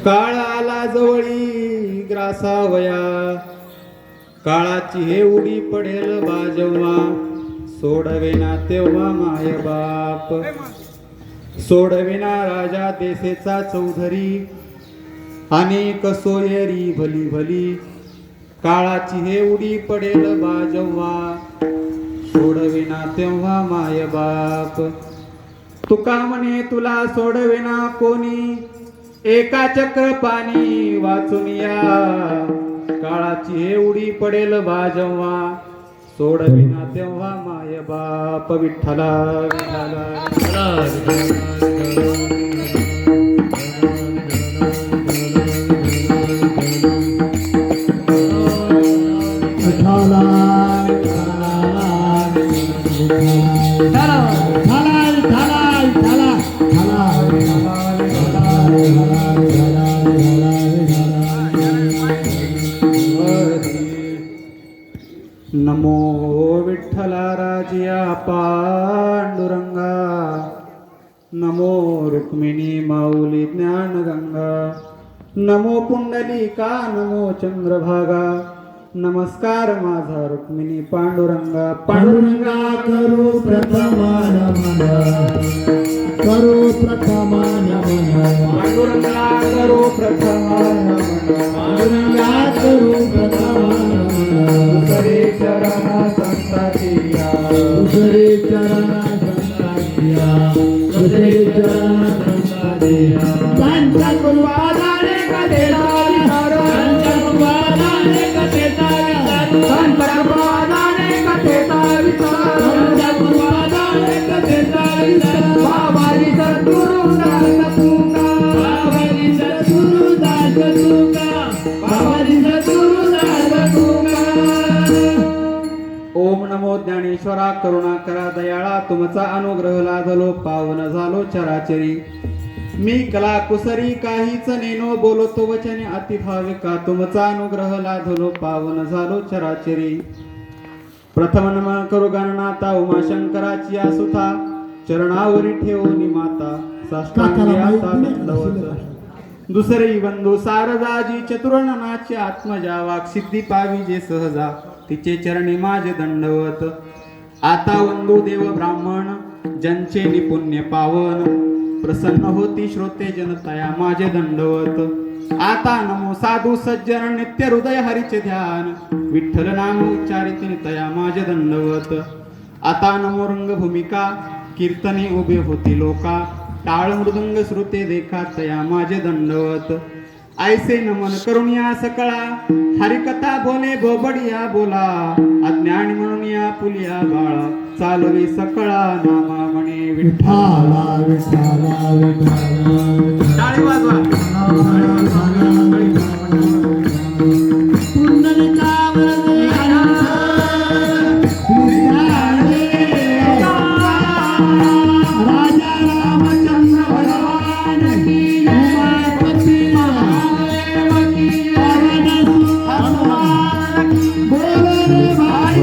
काळ आला जवळी ग्रासावया, काळाची हे उडी पडेल बाजवा, सोडवेना तेव्हा माय बाप, सोडविना राजा देशेचा चौधरी, अनेक सोयरी भली भली, काळाची हे उडी पडेल बाजवा, सोडविना तेव्हा माय बाप. तुका म्हणे तुला सोडविना कोणी, एका चक्र पाणी वाचून या, काळाची हे उडी पडेल बाजवा, सोडविना तेव्हा माय बाप. विठ्ठला विठ्ठला नमो विठ्ठला राजिया पांडुरंगा, नमो रुक्मिणी माऊली ज्ञानगंगा, नमो पुंडलिका नमो चंद्रभागा, नमस्कार माझा रुक्मिणी पांडुरंगा. पांडुरंगा करू प्रथमा नमन, करू प्रथमा नमन, पांडुरंगा करो प्रथमा नमन, पांडुरंगा करू प्रथमा नमन, दुसरे चरण संतातिया, दुसरे चरण संतातिया, दुसरे चरण संतातिया. त्यांच्या गुरुवादाने कथेचा विचार, त्यांच्या गुरुवादाने कथेचा विचार, त्यांच्या गुरुवादाने कथेचा विचार, त्यांच्या गुरुवादाने कथेचा विचार. बाबाजी सद्गुरु दास तुका, बाबाजी सद्गुरु दास तुका, बाबाजी सद्गुरु दास तुका. ओम नमो ज्ञानेश्वरा करुणाकरा दयाळा, तुमचा अनुग्रह लाभलो पावन झालो चराचरी. मी कला कुसरी काहीच नेनो, बोलतो वचने अति भाविका, तुमचा अनुग्रह लाभलो पावन झालो चराचरी. प्रथम नमन करू गणनाथा उमाशंकराची सुथा, चरणावरी ठेवून माता साष्टांगिया दंडवत. दुसरी बंधू सारदाजी चतुर्णनाची आत्मजा, वाक सिद्धी पावी जे सहजा, तिचे चरणी माझे दंडवत. आता वंदू देव ब्राह्मण ज्यांचे निपुण्य पावन, प्रसन्न होती श्रोते जनतया माझे दंडवत. आता नमो साधू सज्जन नित्य हृदय हरिचे ध्यान, विठ्ठल नाम उच्चारिती तया माझे दंडवत. आता नमो रंग भूमिका कीर्तने उभे होती लोका, टाळ मृदुंग श्रुते देखा तया माझे दंडवत. ऐसे नमन करून या सकळा, हरिकथा बोले बोबडिया बोला, अज्ञानी म्हणून या पुलिया बाळा, चालवी सकळा नामा म्हणे विठ्ठला विठ्ठला विठ्ठला. टाळी वाजवा. राजा रामचंद्र भगवान की, उमापती महादेव की, भगवान की, बोल रे भाई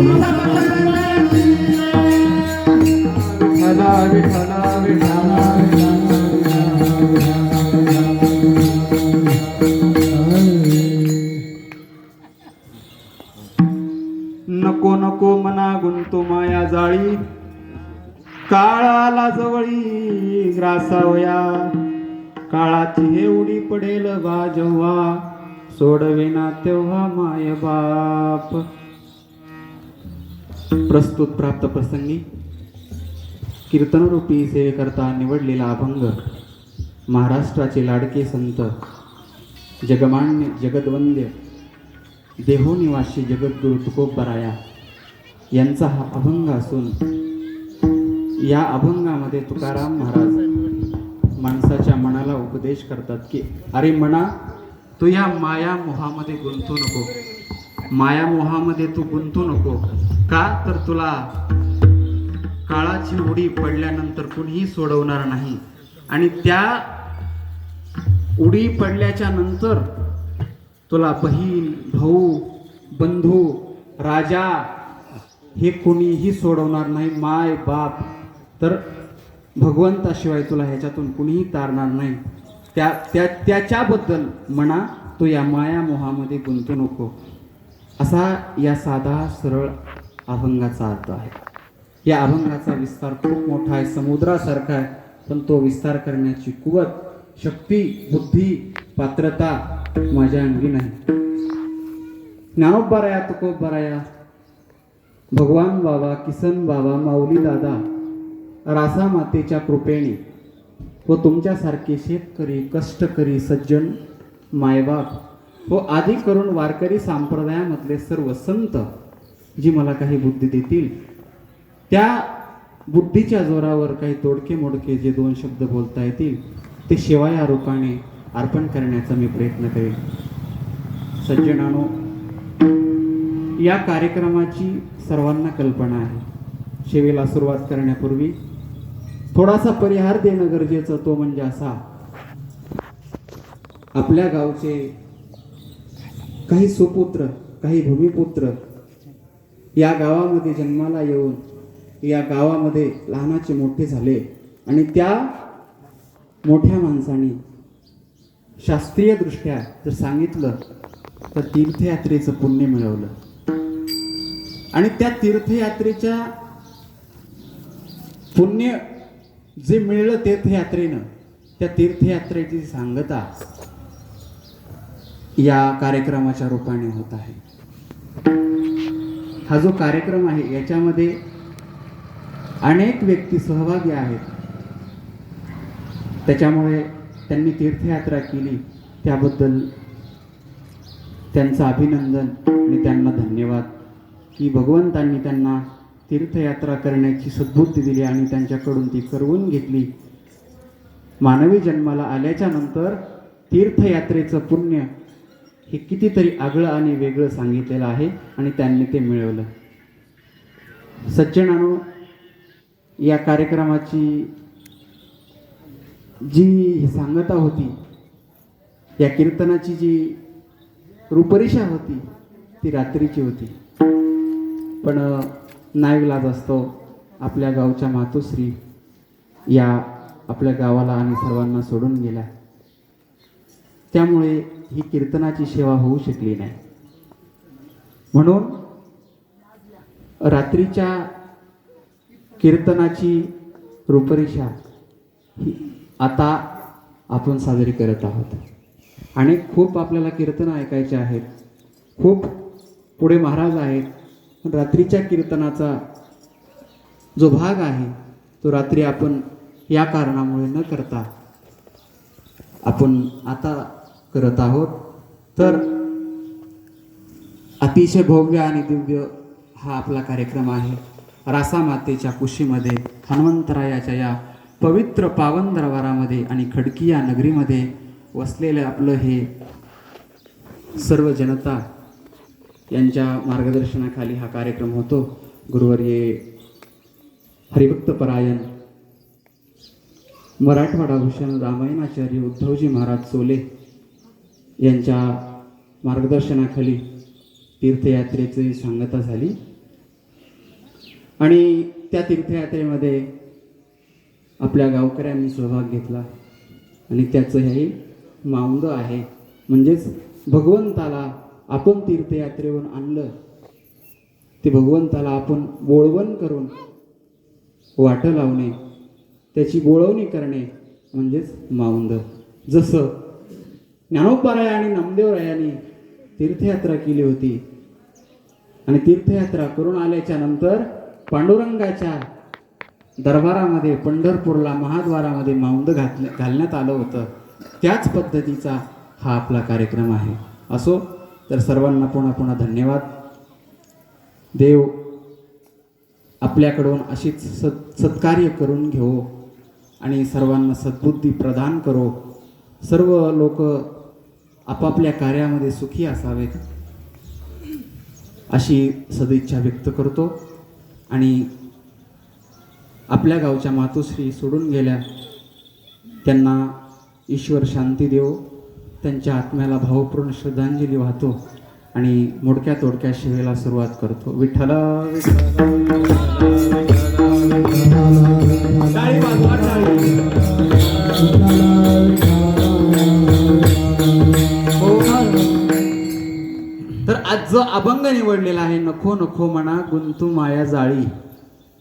विठ्ठला विठ्ठला विठ्ठला. नको नको मना गुंतो माया जाळी, काळाला जवळी ग्रासावया, काळाची हे उडी पडेल बाजवा, सोडविना तेव्हा माय बाप. प्रस्तुत प्राप्त प्रसंगी कीर्तनरूपी सेवेकरता निवडलेला अभंग महाराष्ट्राचे लाडके संत जगमान्य जगदवंद्य देहोनिवासी जगद्गुरु तुकोबराया यांचा हा अभंग असून, या अभंगामध्ये तुकाराम महाराज माणसाच्या मनाला उपदेश करतात की अरे मना, तू या माया मोहामध्ये गुंतू नको, माया मोहामध्ये तू गुंतू नको. का तर तुला काळाची उडी पडल्यानंतर कुणीही सोडवणार नाही, आणि त्या उडी पडल्याच्या नंतर तुला बहीण भाऊ बंधू राजा हे कुणीही सोडवणार नाही, माय बाप तर भगवंताशिवाय तुला ह्याच्यातून कुणीही तारणार नाही. त्याच्याबद्दल म्हणा, तो या माया मोहामध्ये गुंतू नको, असा या साधा सरळ अभंगाचा अर्थ आहे. या अभंगाचा विस्तार खूप मोठा आहे, समुद्रासारखा आहे, पण तो विस्तार करण्याची कुवत, शक्ती, बुद्धी, पात्रता माझ्या अंगी नाही. ज्ञानोबराया, तुकोबराया, भगवान बाबा, किसन बाबा, माऊली दादा, रासा मातेच्या कृपेने व तुमच्यासारखे शेतकरी, कष्टकरी, सज्जन, मायबाप व आदी करून वारकरी संप्रदायामधले सर्व संत जी मला काही बुद्धी देतील, त्या बुद्धीच्या जोरावर काही तोडके मोडके जे 2 शब्द बोलता येतील ते शिवा या रूपाने अर्पण करण्याचा मी प्रयत्न करेन. सज्जनानो, या कार्यक्रमाची सर्वांना कल्पना आहे. सेवेला सुरुवात करण्यापूर्वी थोडासा परिहार देणं गरजेचं, तो म्हणजे असा, आपल्या गावचे काही सुपुत्र, काही भूमिपुत्र या गावामध्ये जन्माला येऊन या गावामध्ये लहानाचे मोठे झाले आणि त्या मोठ्या माणसांनी शास्त्रीय दृष्ट्या जर सांगितलं तर तीर्थयात्रेचं पुण्य मिळवलं. आणि त्या तीर्थयात्रेच्या पुण्य जे मिळलं तीर्थयात्रेनं, त्या तीर्थयात्रेची सांगता या कार्यक्रमाच्या रूपाने होत आहे. हा जो कार्यक्रम आहे याच्यामध्ये अनेक व्यक्ती सहभागी आहेत. त्याच्यामुळे त्यांनी तीर्थयात्रा केली त्याबद्दल त्यांचं अभिनंदन आणि त्यांना धन्यवाद की भगवंतांनी त्यांना तीर्थयात्रा करण्याची सद्बुद्धी दिली आणि त्यांच्याकडून ती करवून घेतली. मानवी जन्माला आल्याच्या नंतर तीर्थयात्रेचं पुण्य हे कितीतरी आगळं आणि वेगळं सांगितलेलं आहे आणि त्यांनी ते मिळवलं. सज्जनानो, या कार्यक्रमाची जी सांगता होती, या कीर्तनाची जी रूपरेषा होती ती रात्रीची होती, पण नाईलाज असतो, आपल्या गावच्या मातोश्री या आपल्या गावाला आणि सर्वांना सोडून गेल्या, त्यामुळे ही कीर्तनाची सेवा होऊ शकली नाही. म्हणून रात्रीच्या कीर्तनाची रूपरेषा ही आता आपण साजरी करत आहोत. आणि खूप आपल्याला कीर्तन ऐकायचे आहेत, खूप पुढे महाराज आहेत. रात्रीच्या कीर्तनाचा जो भाग आहे तो रात्री आपण या कारणामुळे न करता आपण आता करत आहोत. तर अतिशय भव्य आणि दिव्य हा आपला कार्यक्रम आहे. रासा मातेच्या कुशीमध्ये, हनुमंतरायाच्या या पवित्र पावन दरबारामध्ये आणि खडकी या नगरीमध्ये वसलेलं आपलं हे सर्व जनता यांच्या मार्गदर्शनाखाली हा कार्यक्रम होतो. गुरुवर्य हरिभक्तपरायण मराठवाडा भूषण रामायणाचार्य उद्धवजी महाराज सोले यांच्या मार्गदर्शनाखाली तीर्थयात्रेची सांगता झाली आणि त्या तीर्थयात्रेमध्ये आपल्या गावकऱ्यांनी सहभाग घेतला आणि त्याचं हे माऊंद आहे. म्हणजेच भगवंताला आपण तीर्थयात्रेवरून आणलं, ते भगवंताला आपण बोळवण करून वाटं लावणे, त्याची बोळवणी करणे म्हणजेच माऊंद. जसं ज्ञानोबराया आणि नामदेवरायांनी तीर्थयात्रा केली होती आणि तीर्थयात्रा करून आल्याच्या नंतर पांडुरंगाच्या दरबारामध्ये पंढरपूरला महाद्वारामध्ये माऊंद घालण्यात आलं होतं, त्याच पद्धतीचा हा आपला कार्यक्रम आहे. असो, तर सर्वांना पुन्हा पुन्हा धन्यवाद. देव आपल्याकडून अशीच सत्कार्य करून घेऊ आणि सर्वांना सद्बुद्धी प्रदान करो. सर्व लोक आपापल्या कार्यामध्ये सुखी असावेत अशी सदिच्छा व्यक्त करतो. आणि आपल्या गावच्या मातोश्री सोडून गेल्या, त्यांना ईश्वर शांती देव, त्यांच्या आत्म्याला भावपूर्ण श्रद्धांजली वाहतो आणि मोडक्या तोडक्या सेवेला सुरुवात करतो. विठ्ठला टाळी वाजवा, टाळी. आज जो अभंग निवडलेला आहे, नको नको म्हणा गुंतू माया जाळी,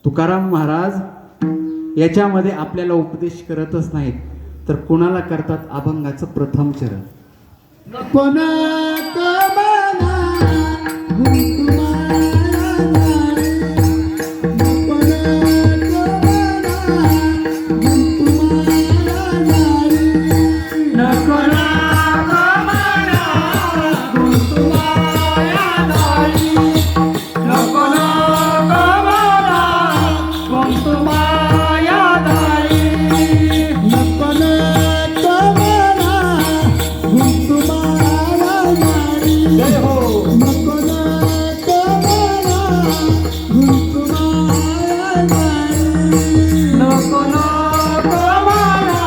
तुकाराम महाराज याच्यामध्ये आपल्याला उपदेश करतच नाहीत, तर कुणाला करतात अभंगाचं प्रथम चरण. नको नको म्हणा गुंतू माया जाळी, नको नको म्हणा गुंतू माया जाळी, नको नको म्हणा गुंतू माया जाळी, नको नको म्हणा गुंतू माया जाळी, नको नको म्हणा गुंतू माया जाळी. जय हो. नको नको म्हणा गुंतू माया जाळी, नको नको म्हणा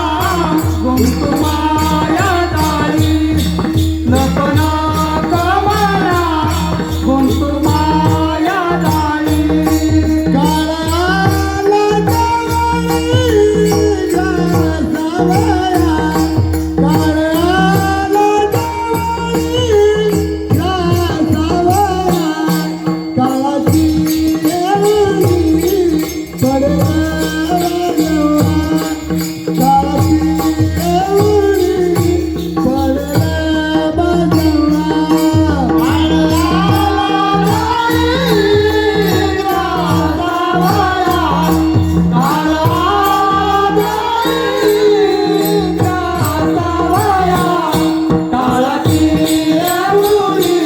गुंतू माया जाळी, नको नको म्हणा गुंतू माया जाळी. काळाला जावई जा सावया, काळाला जावई जा सावया, काळाची येवली पडला जेव्हा, काळाची येवली पडला जेव्हा. काळाला जावई जा सावया, काळाला जावई जा सावया, काळाची येवली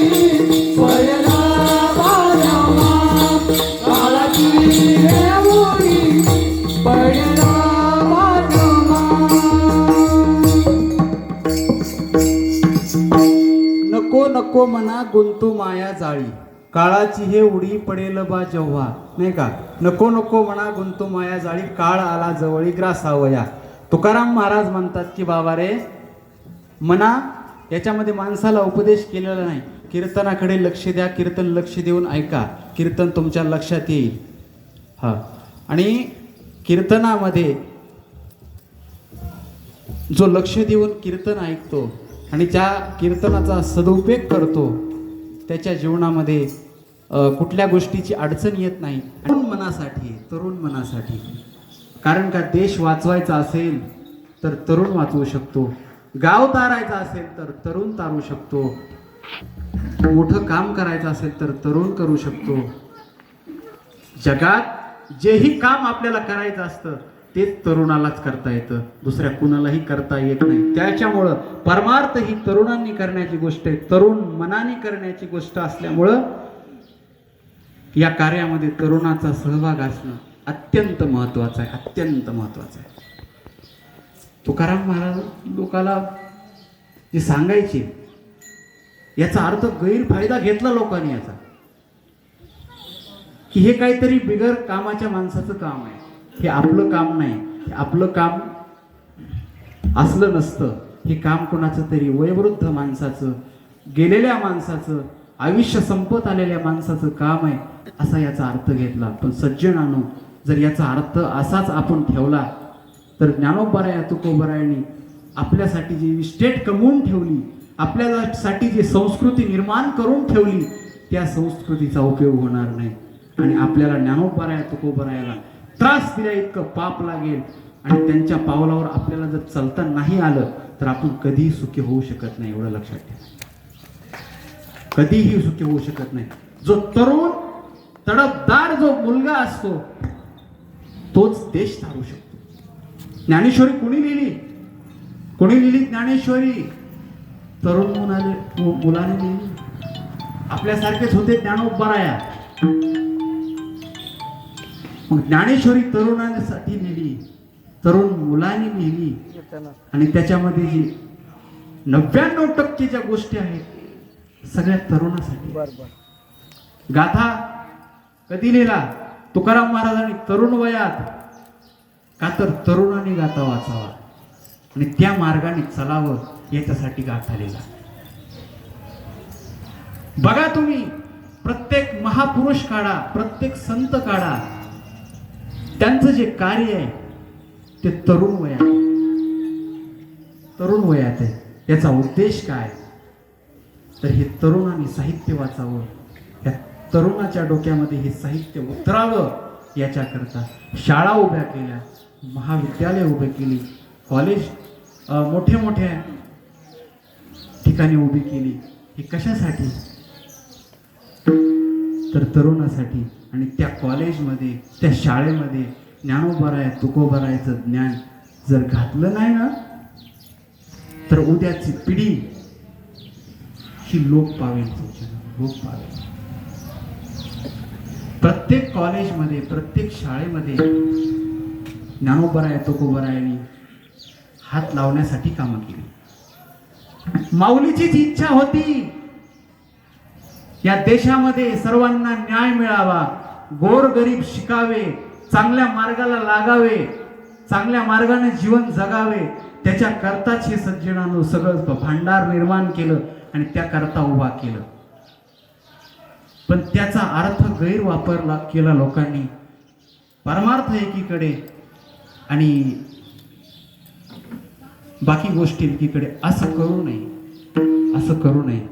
पडला जेव्हा, काळाची येवली पडला जेव्हा. नको नको म्हणा गुंतू माया जाळी, काळाची हे उडी पडेल बा जेव्हा, नाही का. नको नको म्हणा गुंतू माया जाळी, काळ आला जवळी ग्रासावया. तुकाराम महाराज म्हणतात की बाबा रे म्हणा, याच्यामध्ये माणसाला उपदेश केलेला नाही. कीर्तनाकडे लक्ष द्या, कीर्तन लक्ष देऊन ऐका, कीर्तन तुमच्या लक्षात येईल. हा, आणि कीर्तनामध्ये जो लक्ष देऊन कीर्तन ऐकतो आणि त्या कीर्तनाचा सदुपयोग करतो, त्याच्या जीवनामध्ये कुठल्या गोष्टीची अडचण येत नाही. तरुण मनासाठी, तरुण मनासाठी, कारण का देश वाचवायचा असेल तर तरुण वाचवू शकतो, गाव तारायचा असेल तर तरुण तारू शकतो, मोठं काम करायचं असेल तर तरुण करू शकतो. जगात जेही काम आपल्याला करायचं असतं तेच तरुणालाच करता येतं, दुसऱ्या कुणालाही करता येत नाही. त्याच्यामुळं परमार्थ ही तरुणांनी करण्याची गोष्ट आहे, तरुण मनाने करण्याची गोष्ट असल्यामुळं या कार्यामध्ये तरुणाचा सहभाग असणं अत्यंत महत्वाचं आहे, अत्यंत महत्वाचं आहे. तुकाराम महाराज लोकाला जे सांगायचे, याचा अर्थ गैरफायदा घेतला लोकांनी याचा, की हे काहीतरी बिगर कामाच्या माणसाचं काम आहे, हे आपलं काम नाही, हे आपलं काम असलं नसतं, हे काम कोणाचं तरी वयोवृद्ध माणसाचं, गेलेल्या माणसाचं, आयुष्य संपत आलेल्या माणसाचं काम आहे, असा याचा अर्थ घेतला. पण सज्जनानो, जर याचा अर्थ असाच आपण ठेवला तर ज्ञानोबराया तुकोबरायांनी आपल्यासाठी जी इस्टेट कमवून ठेवली, आपल्यासाठी जी संस्कृती निर्माण करून ठेवली, त्या संस्कृतीचा उपयोग होणार नाही. आणि आपल्याला ज्ञानोबराया तुकोबरायाला त्रास दिल्या इतकं पाप लागेल, आणि त्यांच्या पावलावर आपल्याला जर चालता नाही आलं तर आपण कधीही सुखी होऊ शकत नाही. एवढं लक्षात ठेवा, कधीही सुखी होऊ शकत नाही. जो तरुण तडफदार जो मुलगा असतो तोच देश तारू शकतो. ज्ञानेश्वरी कोणी लिहिली? कोणी लिहिली ज्ञानेश्वरी? तरुण मुलाने लिहिली. आपल्यासारखेच होते ज्ञानोबराया. मग ज्ञानेश्वरी तरुणांसाठी लिहिली, तरुण मुलांनी लिहिली, आणि त्याच्यामध्ये जी 99% ज्या गोष्टी आहेत सगळ्या तरुणासाठी. गाथा कधी लिहिला? तुकाराम महाराजांनी तरुण वयात. का तर तरुणांनी गाथा वाचावा आणि त्या मार्गाने चालावं, याच्यासाठी गाथा लिहिला. बघा तुम्ही, प्रत्येक महापुरुष काढा, प्रत्येक संत काढा, त्यांचं जे कार्य आहे ते तरुण वयात आहे. याचा उद्देश काय? तर हे तरुणांनी साहित्य वाचावं, या तरुणाच्या डोक्यामध्ये हे साहित्य उतरावं, याच्याकरता शाळा उभ्या केल्या, महाविद्यालय उभे केली, कॉलेज मोठ्या मोठ्या ठिकाणी उभी केली. हे कशासाठी? तर तरुणासाठी. आणि त्या कॉलेजमध्ये, त्या शाळेमध्ये ज्ञानोबराय तुकोबरायचं ज्ञान जर घातलं नाही ना, तर उद्याची पिढी ही लोप पावेल, लोप पावेल. प्रत्येक कॉलेजमध्ये, प्रत्येक शाळेमध्ये ज्ञानोबराय तुकोबरायांनी हात लावण्यासाठी कामं केली. माऊलीचीच इच्छा होती या देशामध्ये सर्वांना न्याय मिळावा, गोरगरीब शिकावे, चांगल्या मार्गाला लागावे, चांगल्या मार्गाने जीवन जगावे. त्याच्या करताच हे सज्जनांनो सगळं भांडार निर्माण केलं आणि त्या करता उभा केलं. पण त्याचा अर्थ गैरवापर केला लोकांनी. परमार्थ एकीकडे आणि बाकी गोष्टी एकीकडे. असं करू नये, असं करू नये.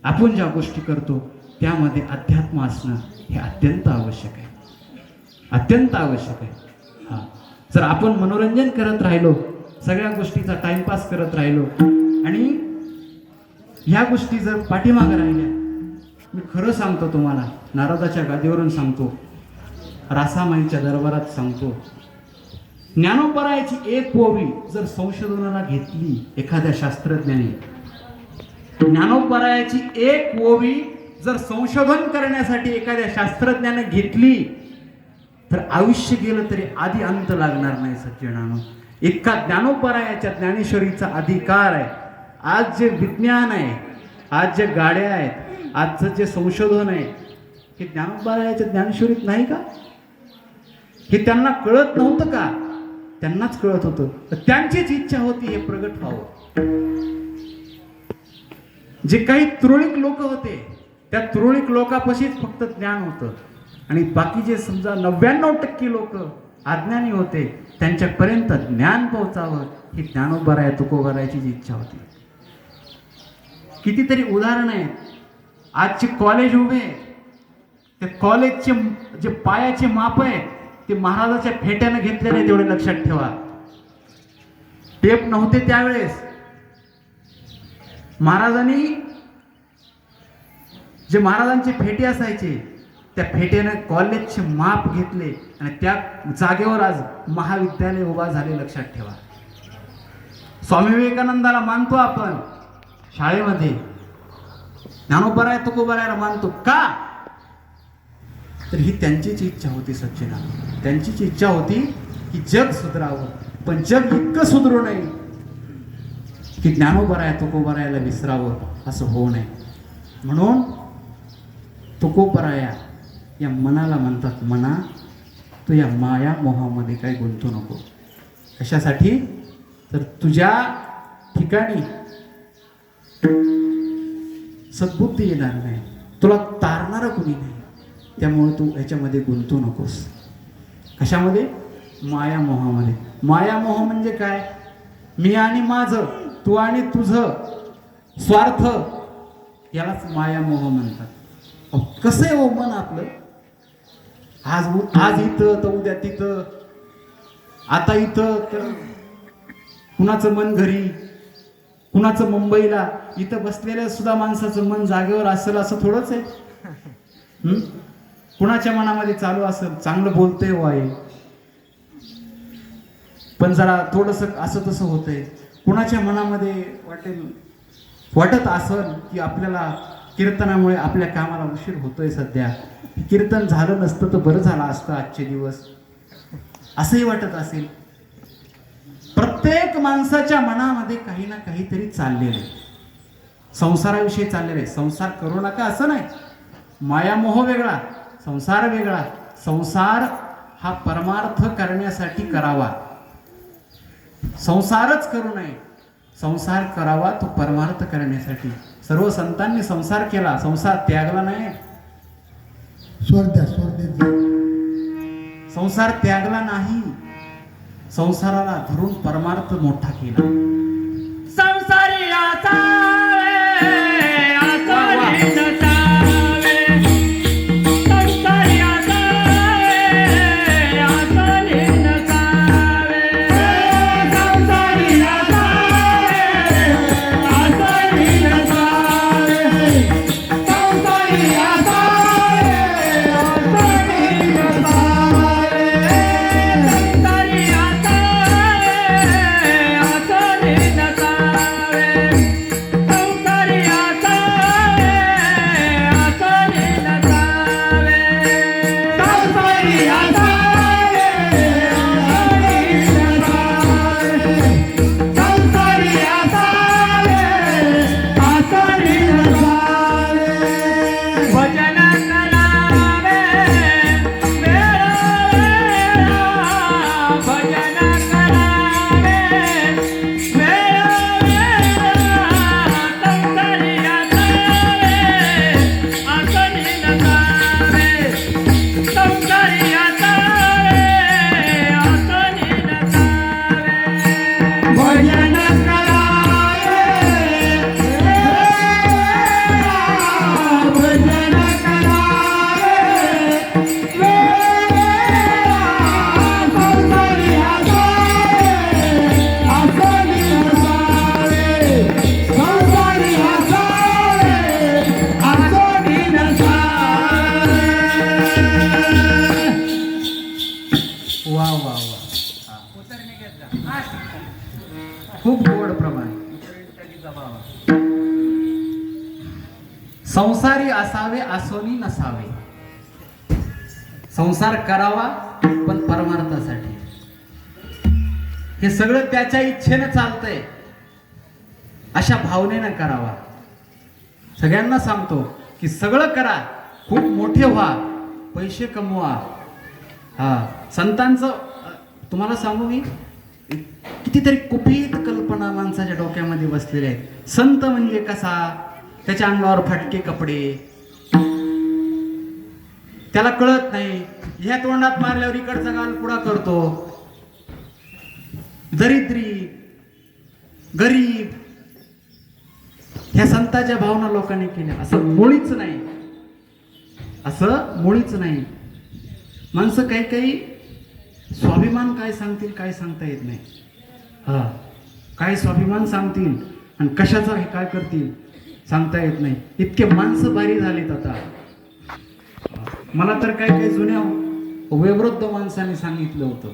आपण ज्या गोष्टी करतो त्यामध्ये अध्यात्म असणं हे अत्यंत आवश्यक आहे, अत्यंत आवश्यक आहे. हा, जर आपण मनोरंजन करत राहिलो, सगळ्या गोष्टीचा टाइमपास करत राहिलो आणि ह्या गोष्टी जर पाठीमागे राहिल्या, मी खरं सांगतो तुम्हाला, नारदाच्या गादीवरून सांगतो, रासामाईच्या दरबारात सांगतो, ज्ञानोबरायाची एक ओवी जर संशोधनाला घेतली एखाद्या शास्त्रज्ञाने, ज्ञानोबरायाची एक ओवी जर संशोधन करण्यासाठी एखाद्या शास्त्रज्ञाने घेतली, तर आयुष्य गेलं तरी आधी अंत लागणार नाही सज्जनानो. इतका ज्ञानोबरायाच्या ज्ञानेश्वरीचा अधिकार आहे. आज जे विज्ञान आहे, आज जे गाड्या आहेत, आजचं जे संशोधन आहे, हे ज्ञानोबरायाच्या ज्ञानेश्वरीत नाही का? हे त्यांना कळत नव्हतं का? त्यांनाच कळत होतं. तर त्यांचीच इच्छा होती हे प्रगट व्हावं. जे काही तुरळक लोक होते, त्या तुरळक लोकांपाशीच फक्त ज्ञान होतं आणि बाकी जे समजा 99% लोक अज्ञानी होते, त्यांच्यापर्यंत ज्ञान पोहोचावं ही ज्ञानोबराय तुकोबरायची जी इच्छा होती. कितीतरी उदाहरण आहेत. आजचे कॉलेज उभे, त्या कॉलेजचे जे पायाचे माप आहे ते महाराजाच्या फेट्यानं घेतलेले, तेवढे लक्षात ठेवा. टेप नव्हते त्यावेळेस. महाराजांनी जे महाराजांचे फेटे असायचे, त्या फेट्यानं कॉलेजचे माप घेतले आणि त्या जागेवर आज महाविद्यालय उभा झाले, लक्षात ठेवा. स्वामी विवेकानंदाला मानतो आपण शाळेमध्ये, ज्ञानोबराय तुकोबरायला मानतो का? तर ही त्यांचीच इच्छा होती सज्जना, त्यांचीच इच्छा होती की जग सुधरावं. पण जग इतकं सुधरू नये की ज्ञानोबराय तुकोबरायला विसरावं, असं होऊ नये. म्हणून तुकोबराया या मनाला म्हणतात, मना तू या माया मोहामध्ये काही गुंतू नको. कशासाठी? तर तुझ्या ठिकाणी सद्बुद्धी येणार नाही, तुला तारणारं कुणी नाही. त्यामुळे तू ह्याच्यामध्ये गुंतू नकोस. कशामध्ये? माया मोहामध्ये. माया मोह म्हणजे काय? मी आणि माझं, तू आणि तुझं, स्वार्थ, यालाच माया मोह म्हणतात. कसं आहे हो मन आपलं? आज इथं तर उद्या तिथं, आता इथं तर कुणाचं मन घरी, कुणाचं मुंबईला. इथं बसलेल्या सुद्धा माणसाचं मन जागेवर असेल असं थोडंच आहे. कुणाच्या मनामध्ये चालू असेल, चांगलं बोलतंय हो आहे, पण जरा थोडंसं असं तसं होतंय. कुणाच्या मनामध्ये वाटत असेल की आपल्याला कीर्तनामुळे आपल्या कामाला उशीर होतोय, सध्या कीर्तन झालं नसतं तर बरं झालं असतं आजचे दिवस, असंही वाटत असेल. प्रत्येक माणसाच्या मनामध्ये काही ना काहीतरी चाललेलं आहे, संसाराविषयी चाललेलं आहे. संसार करू नका असं नाही, मायामोह वेगळा, संसार वेगळा. संसार हा परमार्थ करण्यासाठी करावा, संसारच करू नये. संसार करावा तो परमार्थ करण्यासाठी. सर्व संतांनी संसार केला, संसार त्यागला नाही. संसार त्यागला नाही, संसाराला धरून परमार्थ मोठा केला. संसारी संसारी असावे असोनी नसावे. संसार करावा पण परमार्थासाठी. हे सगळं त्याच्या इच्छेनं चालतंय अशा भावनेनं करावा. सगळ्यांना सांगतो की सगळं करा, खूप मोठे व्हा, पैसे कमवा. हा संतांचं तुम्हाला सांगू मी, कितीतरी कुपित कल्पना माणसाच्या डोक्यामध्ये बसलेल्या आहेत. संत म्हणजे कसा, त्याच्या अंगावर फाटके कपडे, त्याला कळत नाही, ह्या तोंडात मारल्यावर इकडचा गाल पुढा करतो, दरिद्री गरीब, ह्या संतांच्या भावना लोकांनी केल्या. असं मुळीच नाही, असं मुळीच नाही. माणसं काही काही स्वाभिमान काय सांगतील काय सांगता येत नाही. हा काय स्वाभिमान सांगतील आणि कशाचा हे काय करतील सांगता येत नाही. इतके माणसं भारी झालीत आता. मला तर काही काही जुन्या वयोवृद्ध माणसाने सांगितलं होतं,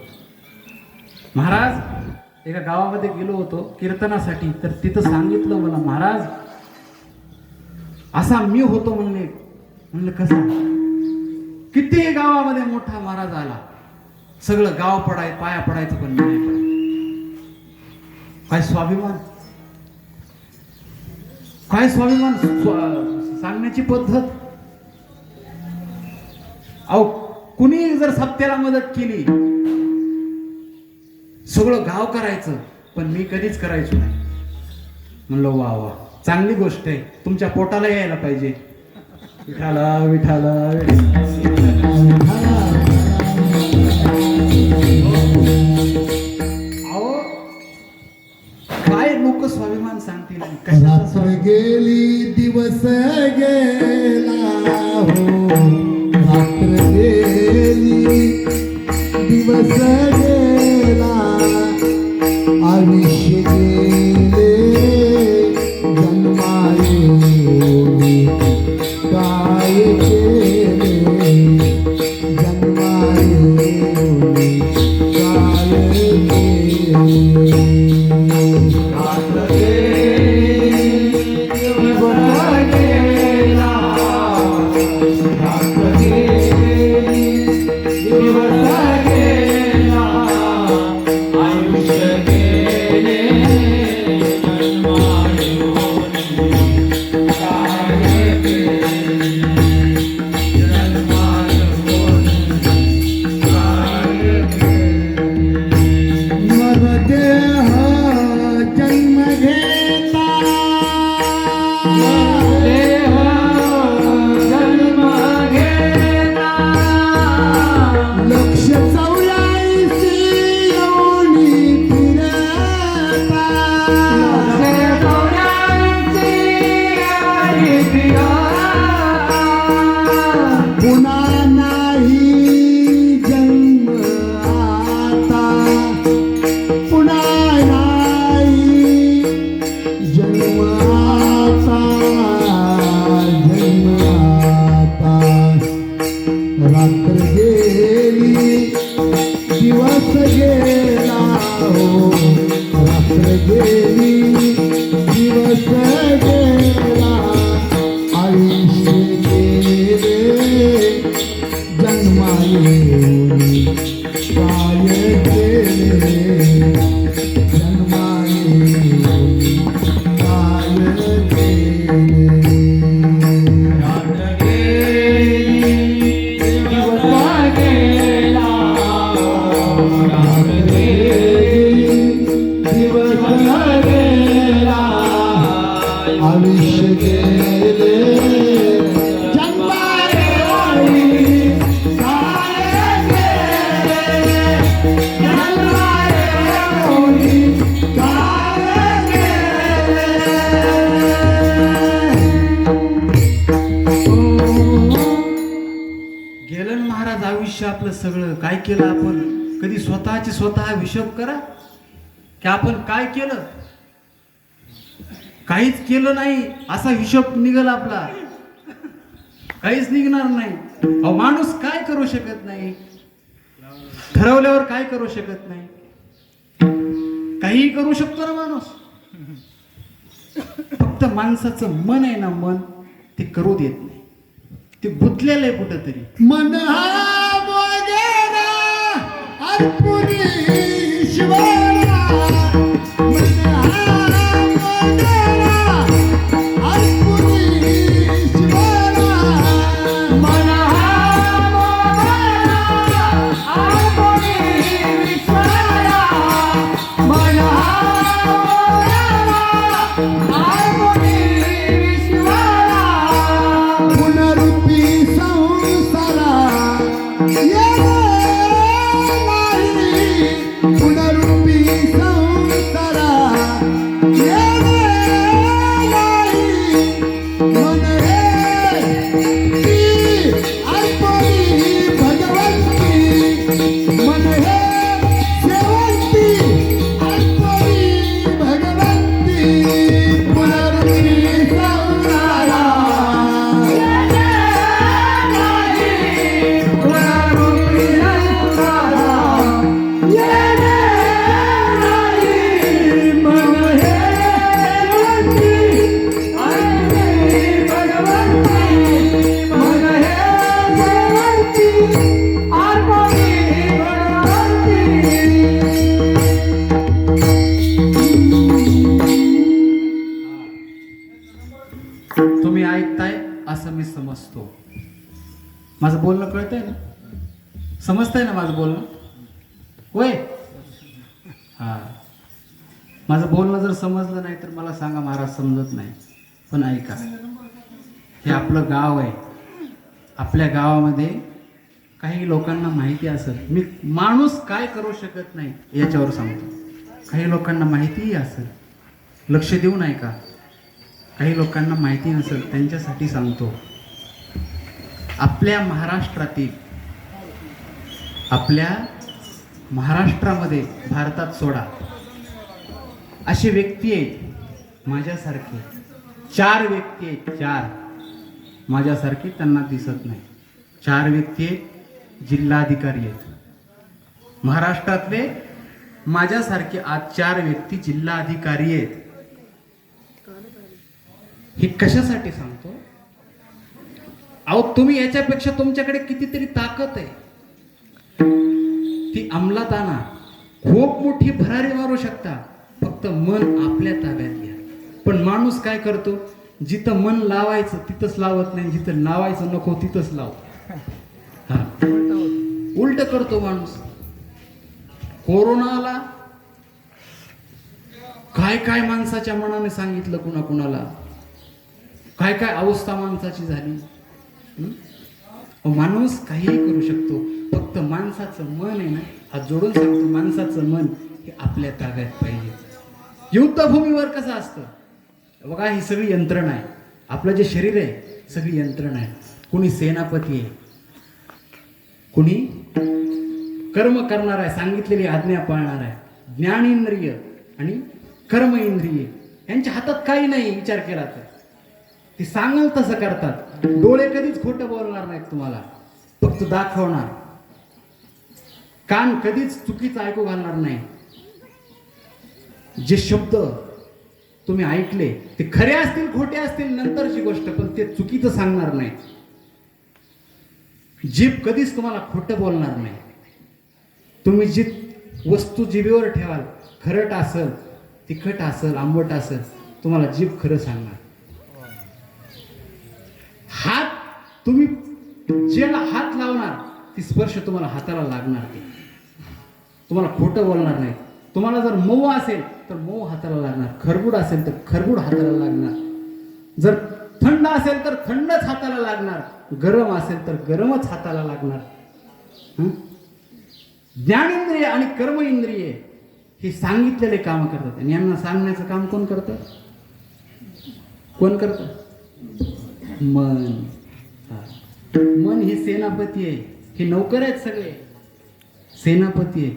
महाराज एका गावामध्ये गेलो होतो कीर्तनासाठी, तर तिथं सांगितलं मला, महाराज असा मी होतो म्हणले. म्हणलं कसा? किती गावामध्ये मोठा महाराज आला, सगळं गाव पाया पडायचं पण मी नाही पडायचं. काय स्वाभिमान, काय स्वाभिमान सांगण्याची पद्धत. अहो कुणी जर सत्याला मदत केली, सगळं गाव करायचं पण मी कधीच करायचो नाही. म्हणलं वा वा, चांगली गोष्ट आहे, तुमच्या पोटाला यायला पाहिजे. विठाला विठाला अहो काय लोक स्वाभिमान सांगतील आणि कशाचा रात्र स्वाभिमान. गेली दिवस गेला हो, रात्र गेली दिवस गेला, आयुष्य गेले जन्माये काय केले, जन्माये काय केले. रात्र गेली दिवस गेला, रात्र गेली दिवस गेला, आयुष्य गेले जन्माये काय केले, जन्माये काय केले. मरदेह जन्म घेता, देह जन्म घेता, लक्ष 84 योनी फिरता, लक्ष 84 योनी फिरता, पुन्हा नाही जन्म आता, पुन्हा नाही जन्म आता, जन्म आता. रात्र गेली दिवस गेला हो, रात्र गेली दिवस गेला, आयुष्य गेले जन्माये काय केले, जन्माये काय केले. रात्र गेली दिवस गेला, रात्र गेली दिवस गेला, आयुष्य गेले जन्माये काय केले, जन्माये काय केले. गेलं ना महाराज आयुष्य आपलं सगळं. काय केलं आपण? कधी स्वतःची स्वतः हिशोब करा की आपण काय केलं. काहीच केलं नाही असा हिशोब निघाल आपला, काहीच निघणार नाही. अहो माणूस काय करू शकत नाही, ठरवल्यावर काय करू शकत नाही. काही करू शकतो ना माणूस, फक्त फक्त माणसाचं मन आहे ना, मन ते करू देत नाही. ते गुंतलेलं आहे कुठंतरी. मन हा मोगेरा अर्पुनी ईश्वरा, मन हा मोगेरा अर्पुनी ईश्वरा, मन हा मोगेरा अर्पुनी ईश्वरा, मन हा मोगेरा अर्पुनी ईश्वरा. पुनरुक्ती संसारा पुनरुक्ती संसारा मन हे अर्पणी भगवंती, मन हे सेवंती अर्पणी भगवंती. पुनरुक्ती संसारा तुम्ही ऐकताय असं मी समजतो. माझं बोलणं कळतंय ना, समजतंय ना माझं बोलणं? होय. हा, माझं बोलणं जर समजलं नाही तर मला सांगा, महाराज समजत नाही. पण ऐका, हे आपलं गाव आहे. आपल्या गावामध्ये काही लोकांना माहिती असेल, मी माणूस काय करू शकत नाही याच्यावर सांगतो. काही लोकांना माहितीही असेल, लक्ष देऊन ऐका. काही लोकांना माहिती नसेल त्यांच्यासाठी सांगतो. आपल्या महाराष्ट्रामध्ये, भारतात सोडा, असे व्यक्ती आहेत माझ्यासारखे. 4 व्यक्ती आहेत, 4 माझ्यासारखे, त्यांना दिसत नाही. 4 व्यक्ती आहेत, जिल्हाधिकारी आहेत महाराष्ट्रातले. माझ्यासारखे आज 4 व्यक्ती जिल्हाधिकारी आहेत. हे कशासाठी सांगतो? अहो, तुम्ही याच्यापेक्षा तुमच्याकडे कितीतरी ताकद आहे, ती अंमलात आणा. खूप मोठी भरारी मारू शकता, फक्त मन आपल्या ताब्यात घ्या. पण माणूस काय करतो? जिथं मन लावायचं तिथंच लावत नाही, जिथं लावायचं नको तिथंच लावतो. हा, उलट करतो माणूस. कोरोनाला काय काय माणसाच्या मनाने सांगितलं, कुणाकुणाला काय काय अवस्था माणसाची झाली. माणूस काहीही करू शकतो, फक्त माणसाचं मन आहे ना, हात जोडून सांगतो, माणसाचं मन हे आपल्या ताब्यात पाहिजे. युद्धभूमीवर कसं असतं बघा, ही सगळी यंत्रणा आहे. आपलं जे शरीर आहे सगळी यंत्रणा आहे. कुणी सेनापती आहे, कुणी कर्म करणार आहे, सांगितलेली आज्ञा पाळणार आहे. ज्ञानेंद्रिय आणि कर्म इंद्रिय यांच्या हातात काही नाही. विचार केला तर ते सांगाल तसं करतात. डोळे कधीच खोटं बोलणार नाहीत तुम्हाला, फक्त दाखवणार. कान कधीच चुकीचं ऐकू घालणार नाही. जे शब्द तुम्ही ऐकले ते खरे असतील खोटे असतील नंतरची गोष्ट, पण ते चुकीचं सांगणार नाही. जीभ कधीच तुम्हाला खोटं बोलणार नाही. तुम्ही जी वस्तू जिभेवर ठेवाल, खरट असेल, तिखट असेल, आंबट असेल, तुम्हाला जीभ खरं सांगणार. हात तुम्ही ज्याला हात लावणार ती स्पर्श तुम्हाला हाताला लागणार. ते तुम्हाला खोटं बोलणार नाही. तुम्हाला जर मऊ असेल तर मऊ हाताला लागणार, खरबूड असेल तर खरबूड हाताला लागणार, जर थंड असेल तर थंडच हाताला लागणार, गरम असेल तर गरमच हाताला लागणार. ज्ञानेंद्रिय आणि कर्म इंद्रिय हे सांगितलेले काम करतात. आणि यांना सांगण्याचं काम कोण करतं? कोण करतं? मन. मन हे सेनापती आहे. हे नौकर आहेत सगळे, सेनापती आहे.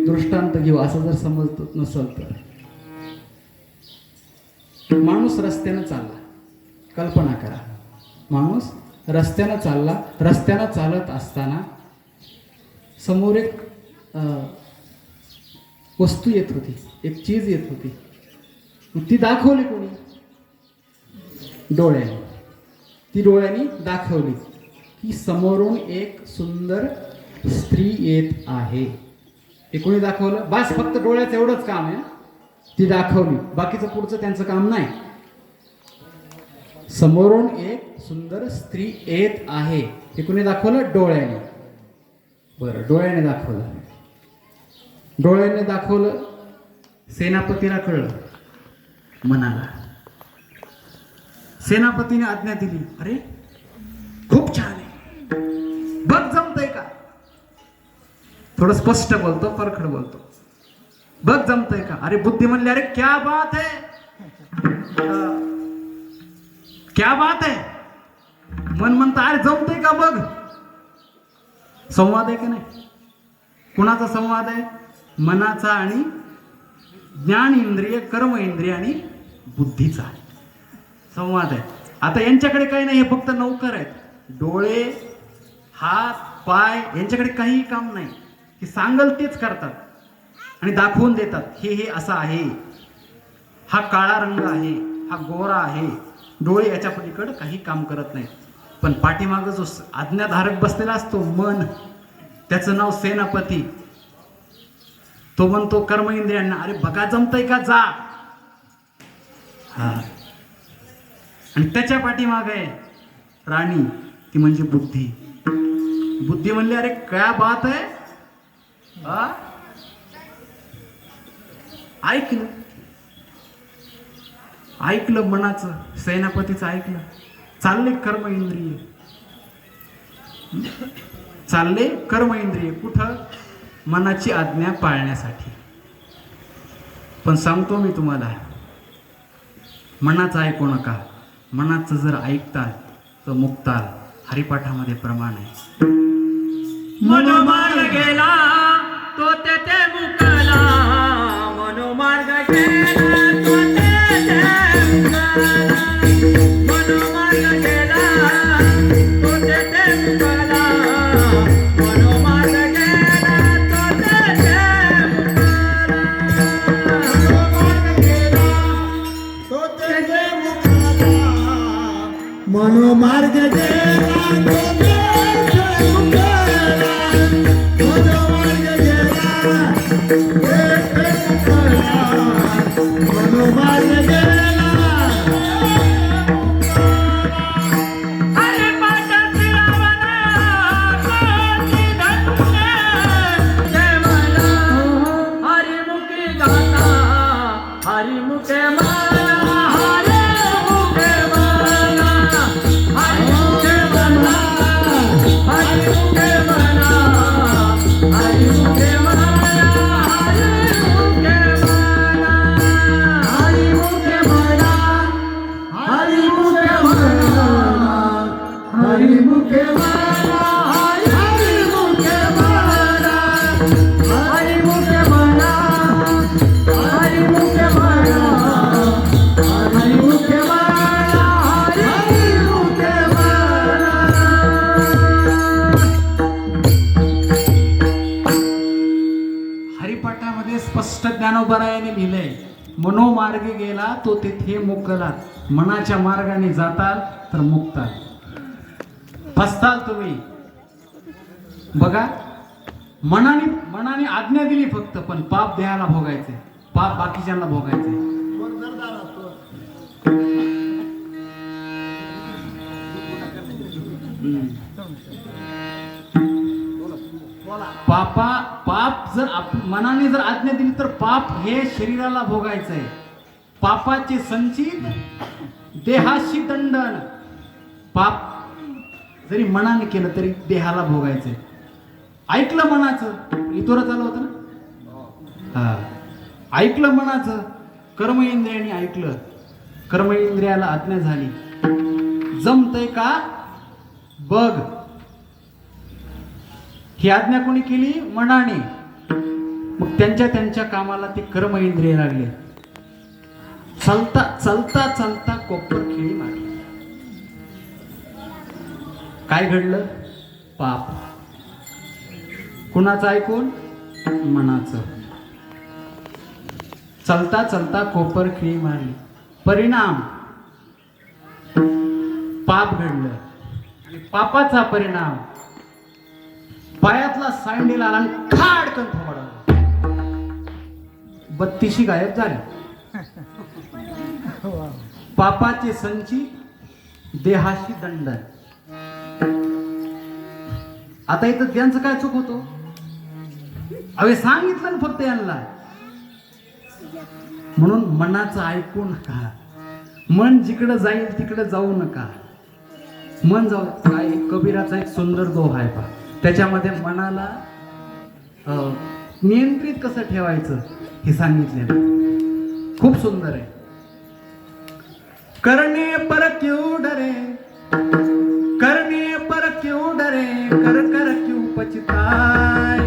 दृष्टांत घेऊ, असं जर समजत नसल तर, माणूस रस्त्यानं चालला, कल्पना करा, माणूस रस्त्यानं चालला. रस्त्यानं चालत असताना समोर एक वस्तू येत होती, एक चीज येत होती. ती दाखवली कोणी? डोळ्याने. ती डोळ्यांनी दाखवली की समोरून एक सुंदर स्त्री येत आहे. हे कोणी दाखवलं? बस फक्त डोळ्याचं एवढंच काम आहे. ती दाखवली, बाकीचं पुढचं त्यांचं काम नाही. समोरून एक सुंदर स्त्री येत आहे हे कोणी दाखवलं? डोळ्याने. बरं, डोळ्याने दाखवलं. डोळ्याने दाखवलं, सेनापतीला कळलं, मनाला. सेनापतीने आज्ञा दिली, अरे खूप छान आहे, बघ जमतंय का. थोडं स्पष्ट बोलतो, परखड बोलतो. बघ जमतंय का. अरे बुद्धी म्हणली, अरे क्या बात है, क्या बात है. मन म्हणतं, अरे जमतंय का बघ. संवाद आहे का नाही? कुणाचा संवाद आहे? मनाचा आणि ज्ञान इंद्रिय, कर्म इंद्रिय आणि बुद्धीचा संवाद आहे. आता यांच्याकडे काही नाही, हे फक्त नौकर आहेत. डोळे, हात, पाय यांच्याकडे काही काम नाही. हे सांगल तेच करतात आणि दाखवून देतात. हे असं आहे, हा काळा रंग आहे, हा गोरा आहे. डोळे याच्या पलीकडे काही काम करत नाहीत. पण पाठीमागं जो आज्ञाधारक बसलेला असतो मन, त्याचं नाव सेनापती. तो म्हणतो कर्म इंद्रियांना, अरे बघा जमतंय का, जा. हा, आणि त्याच्या पाठीमाग आहे राणी, ती म्हणजे बुद्धी. बुद्धी म्हणली, अरे क्या बात आहे. ऐकलं, ऐकलं मनाचं, सेनापतीचं ऐकलं. चालले कर्म इंद्रिय, चालले कर्म इंद्रिय. कुठं? मनाची आज्ञा पाळण्यासाठी. पण सांगतो मी तुम्हाला, मनाचं ऐकू नका. मनाचं जर ऐकताल तर मुक्ताल. हरिपाठामध्ये प्रमाण आहे, मनोमार्ग गेला तो तेथे मुकला. मनोमार्ग गेला तो तेथे मुकला. मनोमार्ग गेला तो तेथे मुकला. मनोमार्ग गेला तो तेथे मनोमार्ग गेला तो तेथे मुकला. मनोमार्ग गेला तेथे मुकला. मनोमार्ग गेला. हरी पाठाची रावणा कोटी धनुष्य देवाला. हरिमुखी गाता हरिमुखे माला. हरिमुखे माला. हरिमुखे माला. हरिमुखे माला. हरिमुखे माला. हरिमुखे माला. हरिमुखे माला. हरिमुखे माला. हरिमुखे माला. हरिमुखे माला. हरिमुखे माला. हरिमुखे माला. हरिमुखे माला. हरिपाठामध्ये स्पष्ट ज्ञानोबरायाने लिहिलंय, मनोमार्गे गेला तो तेथे मुकला. मनाच्या मार्गाने जाताल तर मुक्ताल. फसताल तुम्ही. बघा, मनाने आज्ञा दिली फक्त, पण पाप देहाला भोगायचे, पाप बाकीच्यांना भोगायचे. पाप जर मनाने जर आज्ञा दिली तर पाप हे शरीराला भोगायचंय. पापाचे संचित देहाशी दंडन. पाप जरी मनाने केलं तरी देहाला भोगायचंय. ऐकलं मनाचं, इतोरच आलं होतं ना. हा, ऐकलं मनाचं, कर्म इंद्रियाने ऐकलं, कर्म इंद्रियाला आज्ञा झाली, जमतंय का बघ. ही आज्ञा कोणी केली? मनाने. मग त्यांच्या कामाला ते कर्म इंद्रिय लागले. चालता चालता चालता कोपर खेळी मारली. काय घडलं? पाप. कुणाचं ऐकून? मनाचं. चलता चलता कोपर खिळी मारली. परिणाम पाप घडलं. आणि पापाचा परिणाम पायातला सँडल आला आणि खाडकन थोडा 32 गायब झाली. पापाचे संची देहाशी दंड. आता इथं त्यांचं काय चूक होतो? अवे सांगितलं ना फक्त यांना. म्हणून मनाचं ऐकू नका. मन जिकडं जाईल तिकडे जाऊ नका. मन जाऊ काय. कबीराचा एक सुंदर दोहा आहे पहा. त्याच्यामध्ये मनाला नियंत्रित कसं ठेवायचं हे सांगितलेलं खूप सुंदर आहे. करणे पर क्यों डरे, करने पर क्यों डरे, कर कर क्यों पछताए.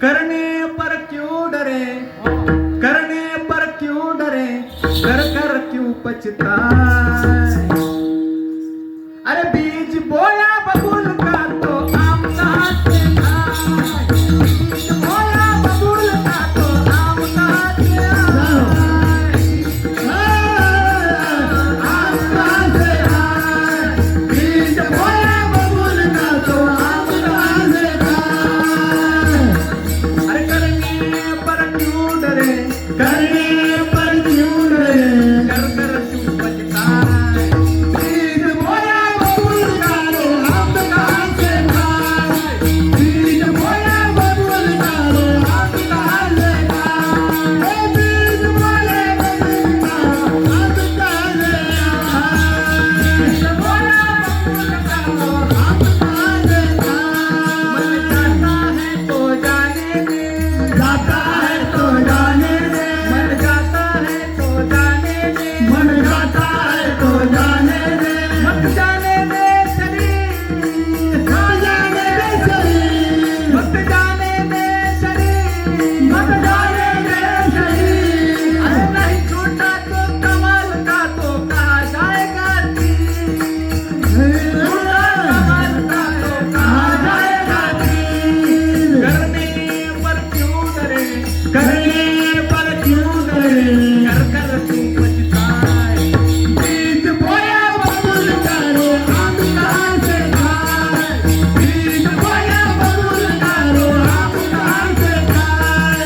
करने पर क्यों डरे, करने पर क्यों डरे, कर कर क्यों पछताए. अरे बीज बोया बबूल का तो आम कहाँ से आए. बीज बोया बबूल का तो आम कहाँ से आम कहाँ से आए. बीज बोया बबूल का तो आम कहाँ से आए. अरे करने पर क्यों डरे, करने पर क्यों डरे, कर कर क्यों पछताए. बीज बोया बबूल का तो आम कहाँ से आए. बीज बोया बबूल का तो आम कहाँ से आए. बीज बोया बबूल का आम कहाँ से आए. बीज बोया बबूल का तो आम कहाँ से मन जाता है तो जाने दे, जाता है तो जाने दे, मन जाता है तो जाने दे. मन जाता है तो जाने दे. मत जाने दे शरीर, ना जाने दे शरीर, मत जाने दे शरीर, मत जाने दे शरीर. अरे नहीं छूटा तो कमाल का तो कहा जाएगा तीर. छूटा कमाल का तो कहा जाएगा तीर. करने पर क्यों डरे, करने पर क्यों डरे, कर कर क्यों पछताए. बीज बोया बबूल का रो आम कहाँ से खाए. बीज बोया बबूल का रो आम कहाँ से खाए.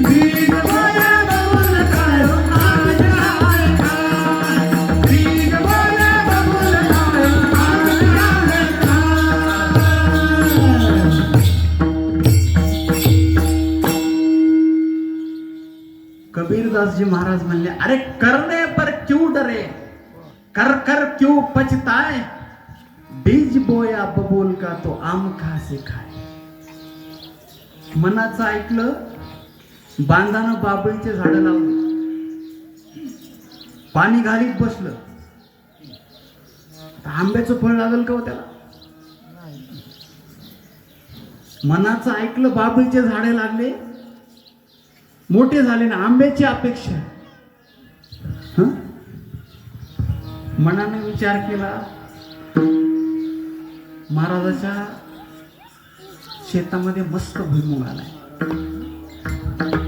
बीज बोया बबूल का रो आम कहाँ से खाए. बीज बोया बबूल का रो आम कहाँ से खाए. कबीरदास जी महाराज म्हणले, अरे करने पर क्यों डरे, कर कर क्यों पछताए. बीज बोया बबूल का तो आम कहाँ से खाए. मनाचं ऐकलं, बांधानं बाबळीचे झाडं लावली, पाणी घालीत बसलं. आता आंब्याचं फळ लागल का हो त्याला. मनाचं ऐकलं, बाबळीचे झाडे लागले, मोठे झाले ना, आंब्याची अपेक्षा. हं? मनाने विचार केला, महाराजाच्या शेतामध्ये मस्त भुईमुग आलाय,